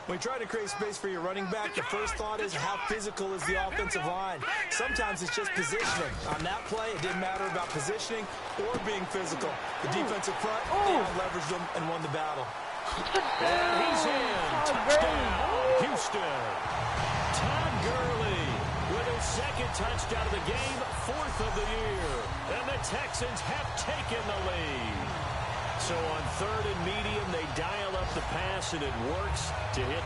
When you try to create space for your running back, the first thought is how physical is the offensive line. Sometimes it's just positioning. On that play, it didn't matter about positioning or being physical. The defensive front, they out-leveraged them and won the battle. And he's in. Touchdown, Houston. Todd Gurley with his 2nd touchdown of the game, 4th of the year. And the Texans have taken the lead. So on 3rd and medium, they dial up the pass, and it works to hit.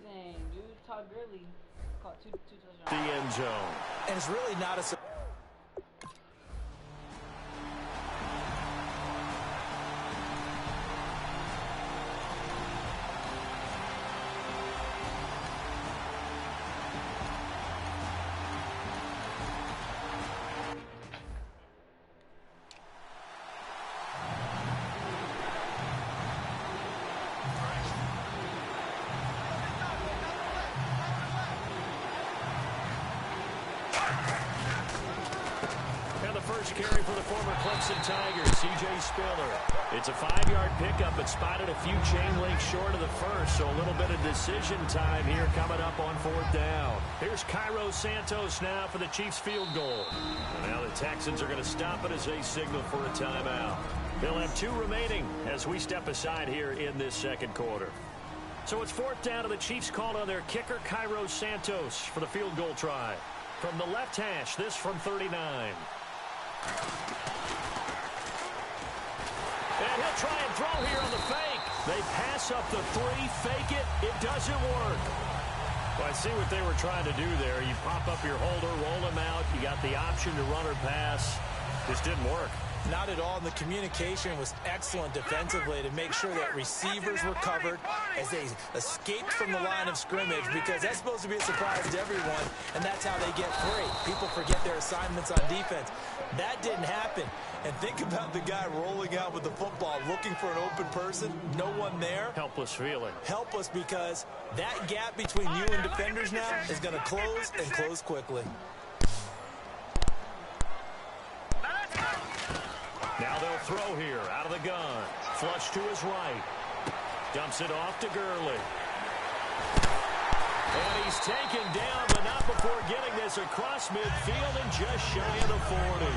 Dang, dude, Todd Gurley caught two touchdowns. The end zone. And it's really not a... First carry for the former Clemson Tigers, C.J. Spiller. It's a 5-yard pickup, but spotted a few chain links short of the first, so a little bit of decision time here coming up on 4th down. Here's Cairo Santos now for the Chiefs field goal. And now the Texans are going to stop it as they signal for a timeout. They'll have 2 remaining as we step aside here in this 2nd quarter. So it's 4th down, and the Chiefs called on their kicker, Cairo Santos, for the field goal try. From the left hash, this from 39. And he'll try and throw here on the fake. They pass up the 3, fake it. It doesn't work. Well, I see what they were trying to do there. You pop up your holder, roll him out. You got the option to run or pass. Just didn't work. Not at all. And the communication was excellent defensively to make sure that receivers were covered as they escaped from the line of scrimmage, because that's supposed to be a surprise to everyone, and that's how they get free. People forget their assignments on defense. That didn't happen. And think about the guy rolling out with the football, looking for an open person, no one there. Helpless feeling. Helpless, because that gap between you and defenders now is going to close, and close quickly. Now they'll throw here out of the gun. Flush to his right. Dumps it off to Gurley. And he's taken down, but not before getting this across midfield and just shy of the 40.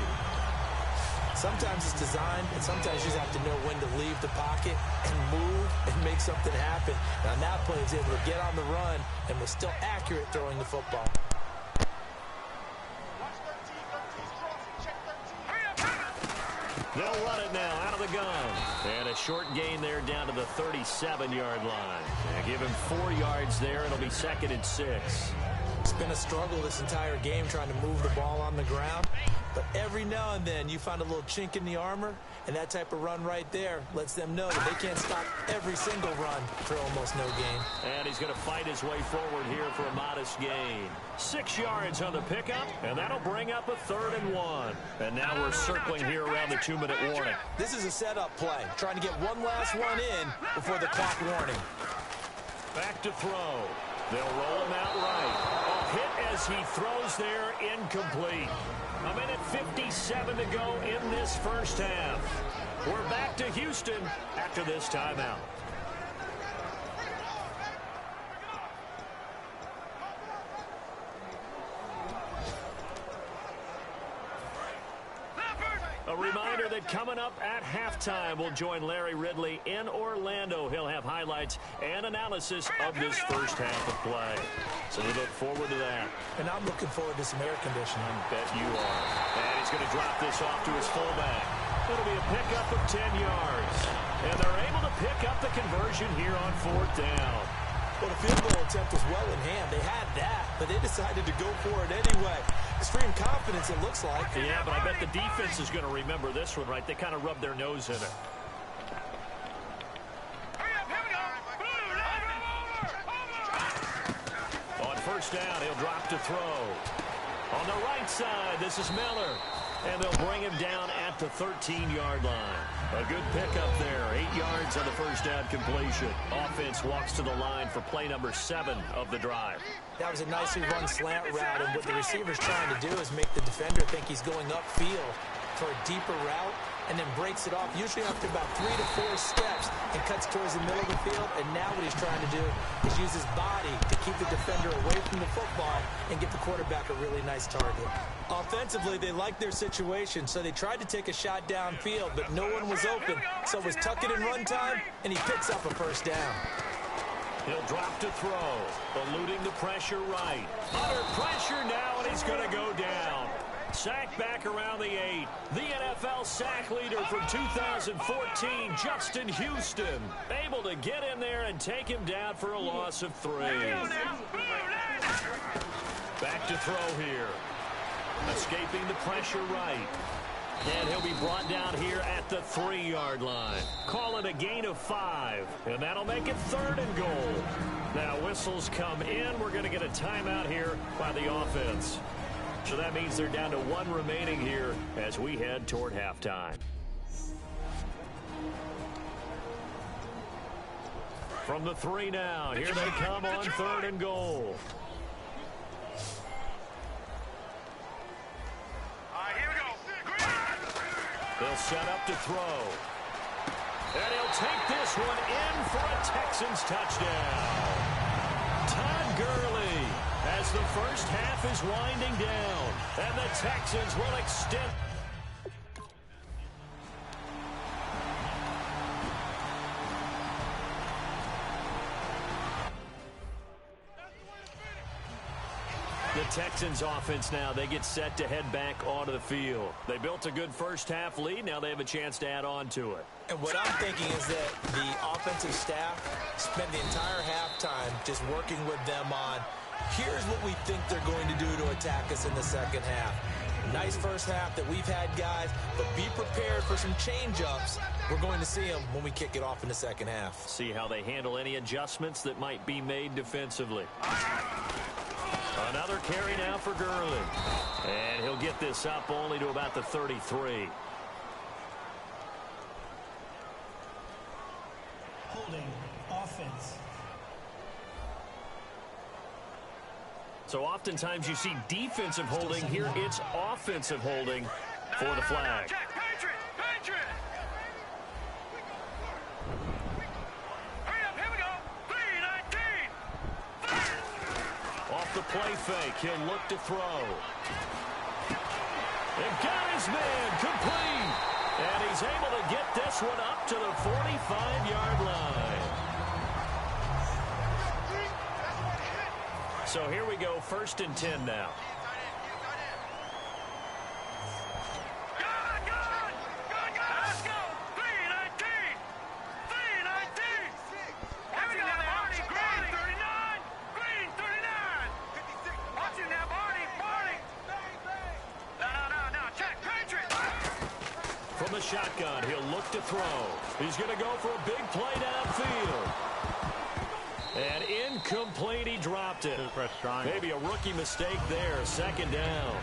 Sometimes it's designed, and sometimes you just have to know when to leave the pocket and move and make something happen. And on that play, he was able to get on the run and was still accurate throwing the football. They'll run it now out of the gun. And a short gain there down to the 37-yard line. And give him 4 yards there. It'll be 2nd and 6. It's been a struggle this entire game trying to move the ball on the ground. But every now and then you find a little chink in the armor, and that type of run right there lets them know that they can't stop every single run for almost no gain. And he's going to fight his way forward here for a modest gain. 6 yards on the pickup, and that'll bring up a 3rd and 1. And now we're circling here around the 2-minute warning. This is a setup play, trying to get one last one in before the clock warning. Back to throw. They'll roll him out right. A hit as he throws there, incomplete. A minute 57 to go in this first half. We're back to Houston after this timeout. A reminder that coming up at halftime, we'll join Larry Ridley in Orlando. He'll have highlights and analysis of this first half of play. So we look forward to that. And I'm looking forward to some air conditioning. I bet you are. And he's going to drop this off to his fullback. It'll be a pickup of 10 yards. And they're able to pick up the conversion here on 4th down. Well, the field goal attempt was well in hand. They had that, but they decided to go for it anyway. Extreme confidence, it looks like. Yeah, but I bet the defense is going to remember this one, right? They kind of rubbed their nose in it. On 1st down, he'll drop to throw. On the right side, this is Miller. And they'll bring him down at the 13-yard line. A good pickup there. 8 yards on the 1st down completion. Offense walks to the line for play number 7 of the drive. That was a nicely run slant route, and what the receiver's trying to do is make the defender think he's going upfield for a deeper route, and then breaks it off, usually after about 3 to 4 steps, and cuts towards the middle of the field. And now what he's trying to do is use his body to keep the defender away from the football and get the quarterback a really nice target. Offensively, they liked their situation, so they tried to take a shot downfield, but no one was open. So it was tuck it in run time, and he picks up a 1st down. He'll drop to throw, eluding the pressure right. Under pressure now, and he's going to go down. Sack back around the 8. The NFL sack leader from 2014, Justin Houston, able to get in there and take him down for a loss of 3. Back to throw here. Escaping the pressure right. And he'll be brought down here at the 3-yard line. Call it a gain of 5. And that'll make it 3rd and goal. Now whistles come in. We're going to get a timeout here by the offense. So that means they're down to 1 remaining here as we head toward halftime. From the 3 now, here they come on 3rd and goal. They'll set up to throw. And he'll take this one in for a Texans touchdown. Todd Gurley, as the first half is winding down, and the Texans will extend. The Texans offense now, they get set to head back onto the field. They built a good first half lead. Now they have a chance to add on to it. And what I'm thinking is that the offensive staff spent the entire halftime just working with them on, here's what we think they're going to do to attack us in the second half. Nice first half that we've had, guys, but be prepared for some change-ups. We're going to see them when we kick it off in the second half. See how they handle any adjustments that might be made defensively. Another carry now for Gurley. And he'll get this up only to about the 33. Holding offense. So oftentimes you see defensive holding. Here it's offensive holding for the flag. Off the play fake, he'll look to throw. And got his man complete. And he's able to get this one up to the 45-yard line. So here we go, 1st and 10 now. From the shotgun, he'll look to throw. He's going to go for a big play downfield. And incomplete, he dropped it. Maybe a rookie mistake there, 2nd down.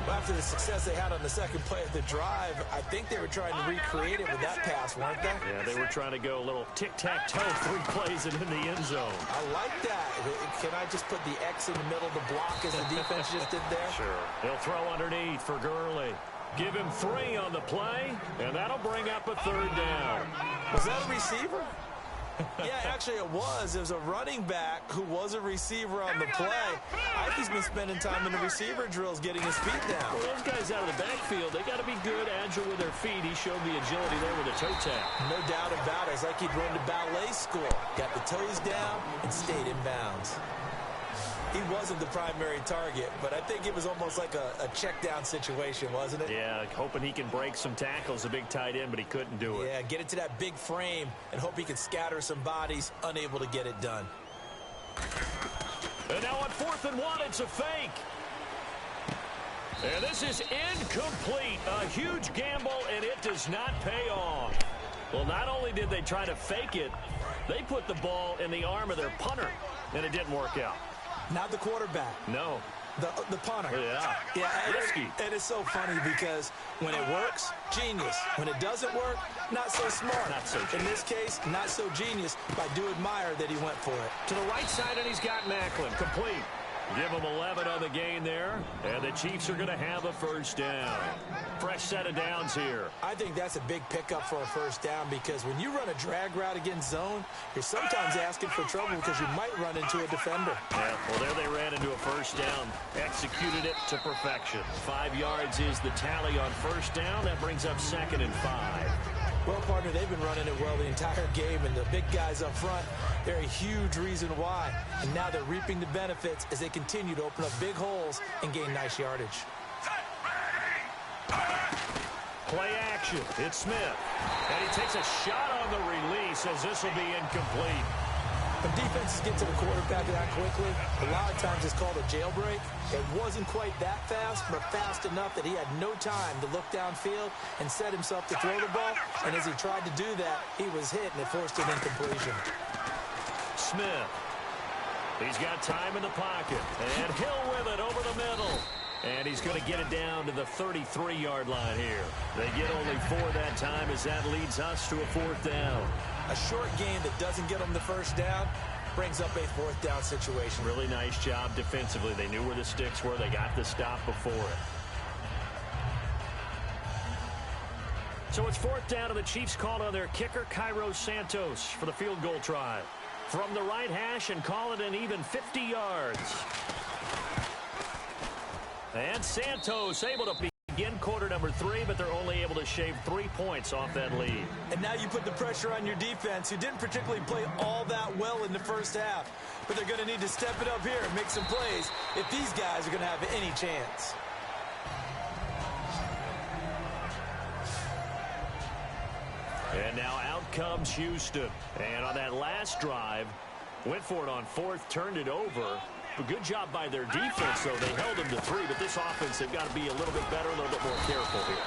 Well, after the success they had on the second play of the drive, I think they were trying to recreate it with that pass, weren't they? Yeah, they were trying to go a little tic-tac-toe, 3 plays and in the end zone. I like that. Can I just put the X in the middle of the block as the defense just did there? Sure. He'll throw underneath for Gurley. Give him 3 on the play, and that'll bring up a 3rd down. Was that a receiver? Yeah, actually it was. It was a running back who was a receiver on the play. I think he's been spending time in the receiver drills getting his feet down. Well, those guys out of the backfield, they got to be good, agile with their feet. He showed the agility there with a toe tap. No doubt about it. It's like he'd run to ballet school. Got the toes down and stayed in bounds. He wasn't the primary target, but I think it was almost like a check down situation, wasn't it? Yeah, hoping he can break some tackles, a big tight end, but he couldn't do it. Yeah, get it to that big frame and hope he can scatter some bodies, unable to get it done. And now on 4th and 1, it's a fake. And this is incomplete. A huge gamble, and it does not pay off. Well, not only did they try to fake it, they put the ball in the arm of their punter, and it didn't work out. Not the quarterback. No. The punter. Yeah, risky. And it's so funny because when it works, genius. When it doesn't work, not so smart. Not so genius. In this case, not so genius, but I do admire that he went for it. To the right side, and he's got Macklin. Complete. Give him 11 on the gain there, and the Chiefs are going to have a 1st down. Fresh set of downs here. I think that's a big pickup for a 1st down because when you run a drag route against zone, you're sometimes asking for trouble because you might run into a defender. Yeah, well, there they ran into a 1st down. Executed it to perfection. 5 yards is the tally on 1st down. That brings up 2nd and 5. Well, partner, they've been running it well the entire game, and the big guys up front, they're a huge reason why. And now they're reaping the benefits as they continue to open up big holes and gain nice yardage. Play action. It's Smith. And he takes a shot on the release as this will be incomplete. When defenses get to the quarterback that quickly, a lot of times it's called a jailbreak. It wasn't quite that fast, but fast enough that he had no time to look downfield and set himself to throw the ball. And as he tried to do that, he was hit, and it forced an incompletion. Smith. He's got time in the pocket. And Hill with it over the middle. And he's going to get it down to the 33-yard line here. They get only 4 that time as that leads us to a 4th down. A short game that doesn't get them the 1st down brings up a 4th down situation. Really nice job defensively. They knew where the sticks were. They got the stop before it. So it's 4th down, and the Chiefs called on their kicker, Cairo Santos, for the field goal try. From the right hash and call it an even 50 yards. And Santos able to begin quarter number 3, but they're only able to shave 3 points off that lead. And now you put the pressure on your defense, who didn't particularly play all that well in the 1st half. But they're going to need to step it up here and make some plays if these guys are going to have any chance. And now out comes Houston. And on that last drive, went for it on 4th, turned it over. A good job by their defense, though. They held them to 3, but this offense, they've got to be a little bit better, a little bit more careful here.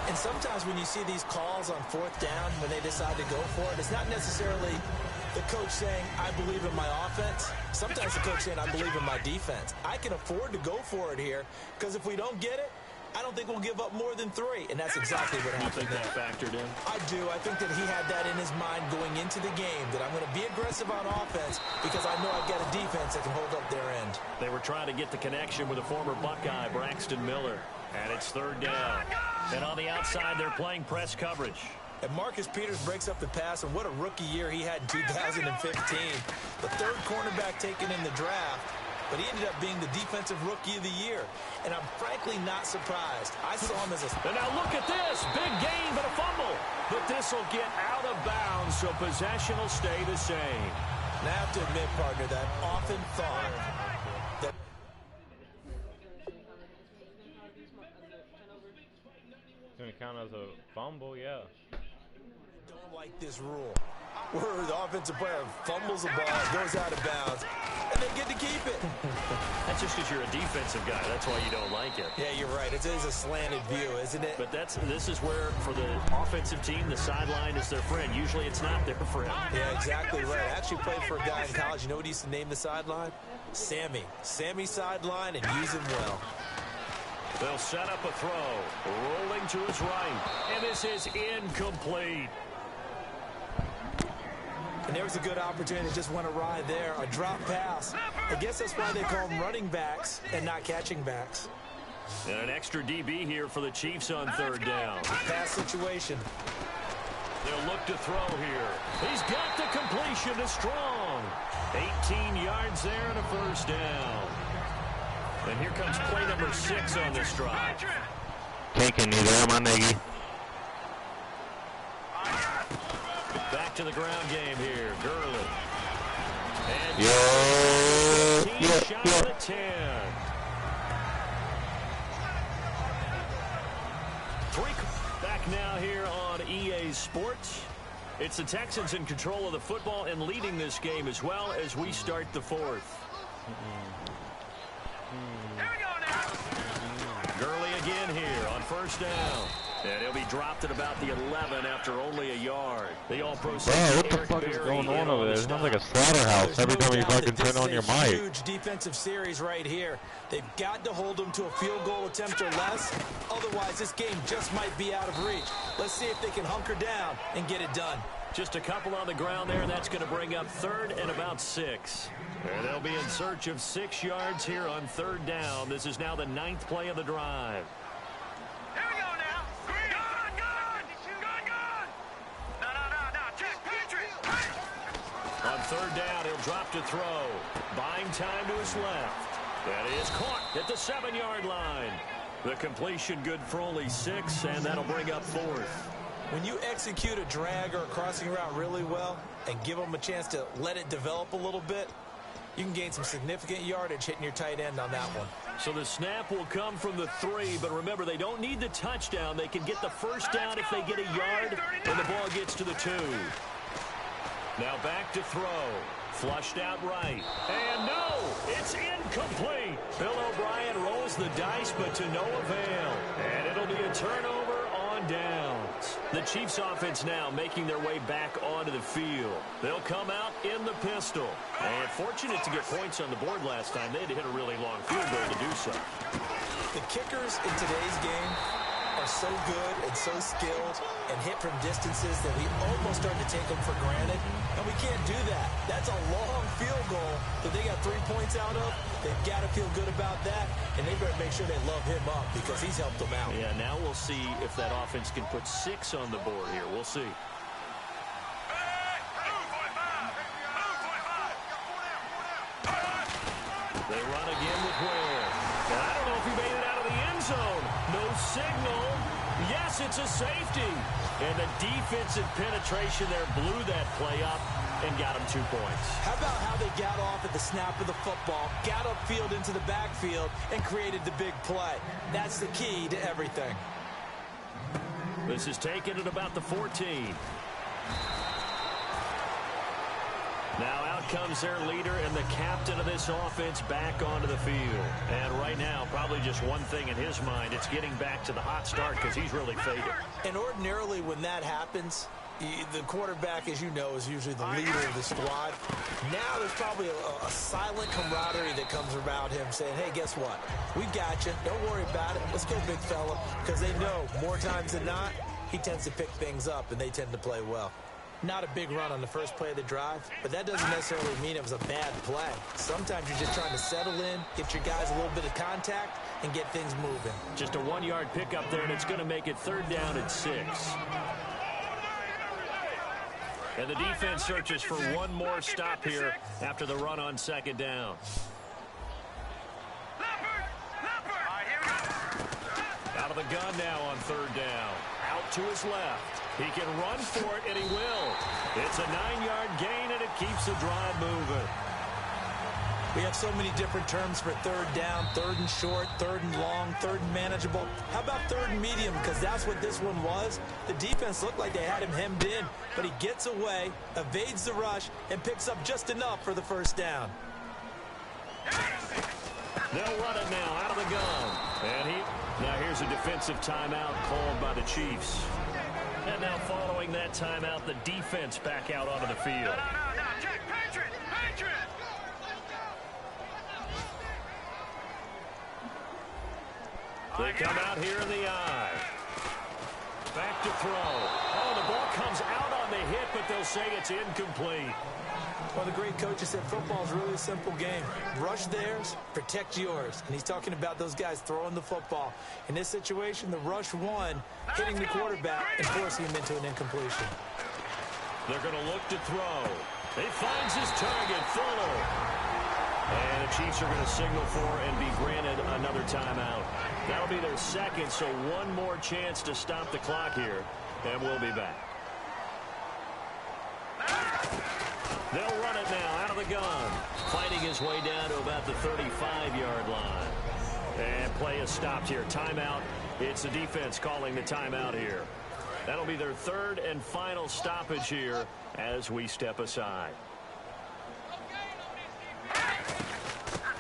And sometimes when you see these calls on 4th down, when they decide to go for it, it's not necessarily the coach saying, I believe in my offense. Sometimes the coach saying, I believe in my defense. I can afford to go for it here, because if we don't get it, I don't think we'll give up more than 3. And that's exactly what happened. You think that factored in? I do. I think that he had that in his mind going into the game, that I'm going to be aggressive on offense because I know I've got a defense that can hold up their end. They were trying to get the connection with a former Buckeye, Braxton Miller. And it's 3rd down. And on the outside, they're playing press coverage. And Marcus Peters breaks up the pass, and what a rookie year he had in 2015. The 3rd cornerback taken in the draft, but he ended up being the defensive rookie of the year. And I'm frankly not surprised. I saw him as a... And now look at this. Big gain, but a fumble. But this will get out of bounds, so possession will stay the same. And I have to admit, partner, that I often thought that... It's going to count as a fumble, yeah. Don't like this rule where the offensive player fumbles the ball, goes out of bounds, and they get to keep it. That's just because you're a defensive guy. That's why you don't like it. Yeah, you're right. It is a slanted view, isn't it? But this is where, for the offensive team, the sideline is their friend. Usually it's not their friend. Yeah, exactly right. I actually played for a guy in college. You know what he used to name the sideline? Sammy. Sammy sideline, and use him well. They'll set up a throw. Rolling to his right. And this is incomplete. And there was a good opportunity that just went awry there. A drop pass. I guess that's why they call them running backs and not catching backs. And an extra DB here for the Chiefs on 3rd down. Pass situation. They'll look to throw here. He's got the completion to Strong. 18 yards there and a 1st down. And here comes play number 6 on this drive. Taking me there, my nigga. Back to the ground game here. Gurley. And shot at 10. 3 back now here on EA Sports. It's the Texans in control of the football and leading this game as well as we start the 4th. Gurley again here on 1st down. And he'll be dropped at about the 11 after only a yard. The All-Pro Bro, what the fuck is going on over there? It sounds like a slaughterhouse every time you fucking turn on your mic. Huge defensive series right here. They've got to hold them to a field goal attempt or less. Otherwise, this game just might be out of reach. Let's see if they can hunker down and get it done. Just a couple on the ground there, and that's going to bring up 3rd and about 6. And they'll be in search of 6 yards here on 3rd down. This is now the 9th play of the drive. Here we go now. On 3rd down, he'll drop to throw. Buying time to his left. That is caught at the 7-yard line. The completion good for only 6, and that'll bring up 4th. When you execute a drag or a crossing route really well and give them a chance to let it develop a little bit, you can gain some significant yardage hitting your tight end on that one. So the snap will come from the 3, but remember, they don't need the touchdown. They can get the 1st down if they get a yard, and the ball gets to the 2. Now back to throw. Flushed out right. And no, it's incomplete. Bill O'Brien rolls the dice, but to no avail. And it'll be a turnover on downs. The Chiefs offense now making their way back onto the field. They'll come out in the pistol. And fortunate to get points on the board last time. They had to hit a really long field goal to do so. The kickers in today's game are so good and so skilled and hit from distances that we almost start to take them for granted. And we can't do that. That's a long field goal that they got 3 points out of. They've got to feel good about that, and they better make sure they love him up because he's helped them out. Yeah, now we'll see if that offense can put 6 on the board here. We'll see. They run again with Ware. And I don't know if he made it out of the end zone. No signal. Yes, it's a safety. And the defensive penetration there blew that play up and got him 2 points. How about how they got off at the snap of the football, got upfield into the backfield, and created the big play? That's the key to everything. This is taken at about the 14. Now out comes their leader and the captain of this offense back onto the field. And right now, probably just one thing in his mind. It's getting back to the hot start because he's really faded. And ordinarily when that happens, the quarterback, as you know, is usually the leader of the squad. Now there's probably a silent camaraderie that comes around him saying, hey, guess what? We got you. Don't worry about it. Let's go, big fella. Because they know more times than not, he tends to pick things up, and they tend to play well. Not a big run on the first play of the drive, but that doesn't necessarily mean it was a bad play. Sometimes you're just trying to settle in, get your guys a little bit of contact, and get things moving. Just a 1-yard pickup there, and it's going to make it 3rd down and 6. And the defense searches for one more stop here after the run on 2nd down. Out of the gun now on 3rd down. Out to his left. He can run for it, and he will. It's a 9-yard gain, and it keeps the drive moving. We have so many different terms for 3rd down, 3rd and short, 3rd and long, 3rd and manageable. How about 3rd and medium? Because that's what this one was. The defense looked like they had him hemmed in, but he gets away, evades the rush, and picks up just enough for the 1st down. They'll run it now out of the gun. And now here's a defensive timeout called by the Chiefs. And now following that timeout, the defense back out onto the field. No, check, Patriot! They come out here in the eye. Back to throw. Oh, the ball comes out on the hit, but they'll say it's incomplete. Well, the great coach said football is really a simple game. Rush theirs, protect yours. And he's talking about those guys throwing the football. In this situation, the rush won, hitting the quarterback and forcing him into an incompletion. They're going to look to throw. He finds his target, Fuller. And the Chiefs are going to signal for and be granted another timeout. That'll be their 2nd, so one more chance to stop the clock here. And we'll be back. They'll run it now out of the gun. Fighting his way down to about the 35-yard line. And play is stopped here. Timeout. It's the defense calling the timeout here. That'll be their 3rd and final stoppage here as we step aside.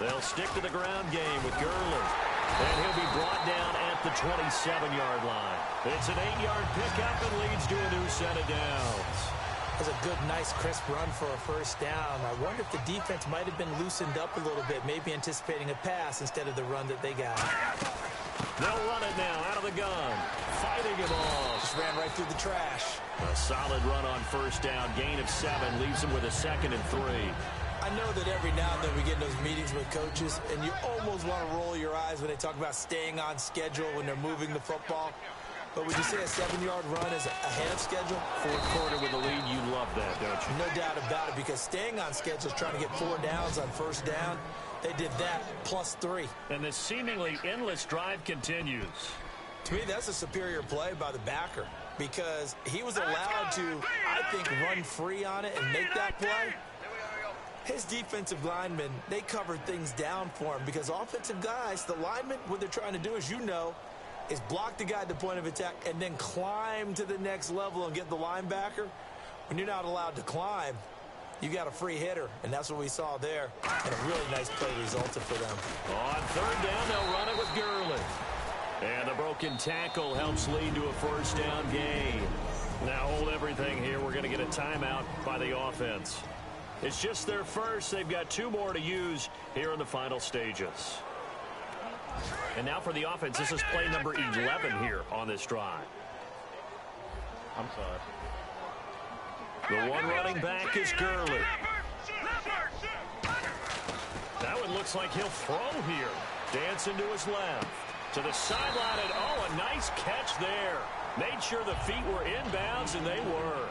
They'll stick to the ground game with Gurley. And he'll be brought down at the 27-yard line. It's an 8-yard pickup and leads to a new set of downs. That's a good, nice, crisp run for a 1st down. I wonder if the defense might have been loosened up a little bit, maybe anticipating a pass instead of the run that they got. They'll run it now out of the gun. Fighting him off. Just ran right through the trash. A solid run on 1st down. Gain of 7 leaves him with a 2nd and 3. I know that every now and then we get in those meetings with coaches, and you almost want to roll your eyes when they talk about staying on schedule when they're moving the football. But would you say a 7-yard run is ahead of schedule? 4th quarter with the lead, you love that, don't you? No doubt about it, because staying on schedule is trying to get 4 downs on 1st down. They did that plus 3. And this seemingly endless drive continues. To me, that's a superior play by the backer, because he was allowed to, I think, run free on it and make that play. His defensive linemen, they covered things down for him, because offensive guys, the linemen, what they're trying to do, as you know, is block the guy at the point of attack and then climb to the next level and get the linebacker. When you're not allowed to climb, you got a free hitter, and that's what we saw there. And a really nice play resulted for them. On 3rd down, they'll run it with Gurley. And the broken tackle helps lead to a 1st down gain. Now hold everything here. We're going to get a timeout by the offense. It's just their 1st. They've got 2 more to use here in the final stages. And now for the offense, this is play number 11 here on this drive. I'm sorry. The one running back is Gurley. That one looks like he'll throw here. Dancing to his left. To the sideline, and oh, a nice catch there. Made sure the feet were inbounds, and they were.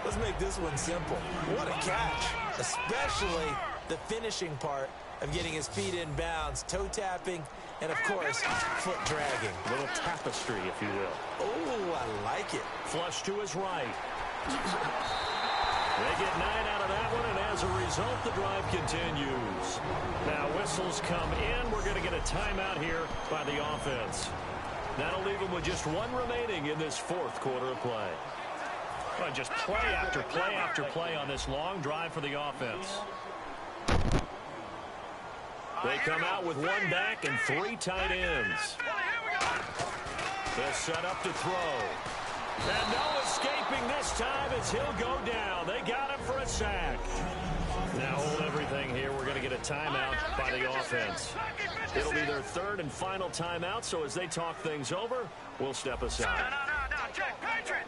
Let's make this one simple. What a catch, especially the finishing part of getting his feet in bounds, toe tapping, and of course, foot dragging. A little tapestry, if you will. Oh, I like it. Flush to his right. They get 9 out of that one, and as a result, the drive continues. Now, whistles come in. We're going to get a timeout here by the offense. That'll leave them with just 1 remaining in this 4th quarter of play. Well, just play after play after play on this long drive for the offense. They come out with one back and 3 tight ends. They'll set up to throw. And no escaping this time as he'll go down. They got him for a sack. Now hold everything here. We're going to get a timeout by the offense. It'll be their 3rd and final timeout, so as they talk things over, we'll step aside. No. Check. Patriot.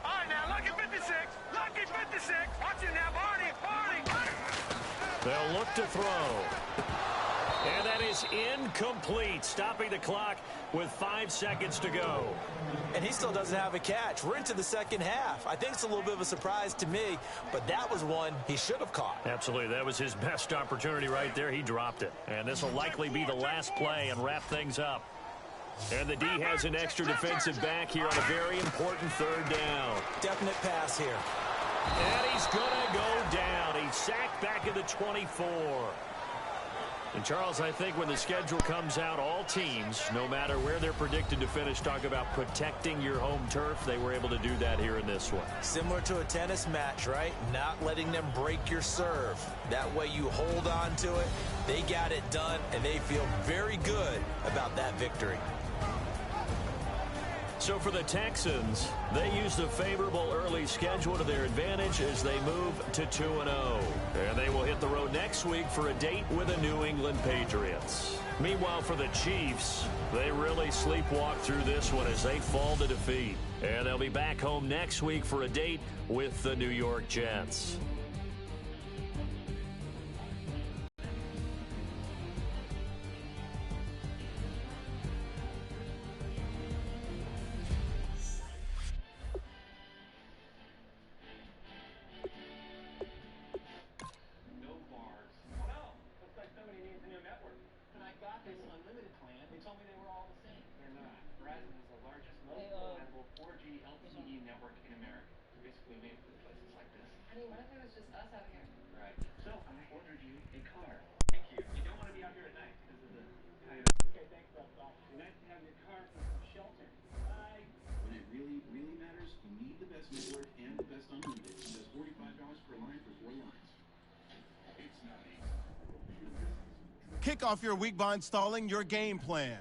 All right, now, lucky 56. Lucky 56. Watch it now. Barney. They'll look to throw. And that is incomplete, stopping the clock with 5 seconds to go. And he still doesn't have a catch. We're into the second half. I think it's a little bit of a surprise to me, but that was one he should have caught. Absolutely. That was his best opportunity right there. He dropped it. And this will likely be the last play and wrap things up. And the D has an extra defensive back here on a very important 3rd down. Definite pass here. And he's going to go down. He's sacked back at the 24. And, Charles, I think when the schedule comes out, all teams, no matter where they're predicted to finish, talk about protecting your home turf. They were able to do that here in this one. Similar to a tennis match, right? Not letting them break your serve. That way you hold on to it. They got it done, and they feel very good about that victory. So for the Texans, they use the favorable early schedule to their advantage as they move to 2-0. And they will hit the road next week for a date with the New England Patriots. Meanwhile, for the Chiefs, they really sleepwalk through this one as they fall to defeat. And they'll be back home next week for a date with the New York Jets. Kick off your week by installing your game plan.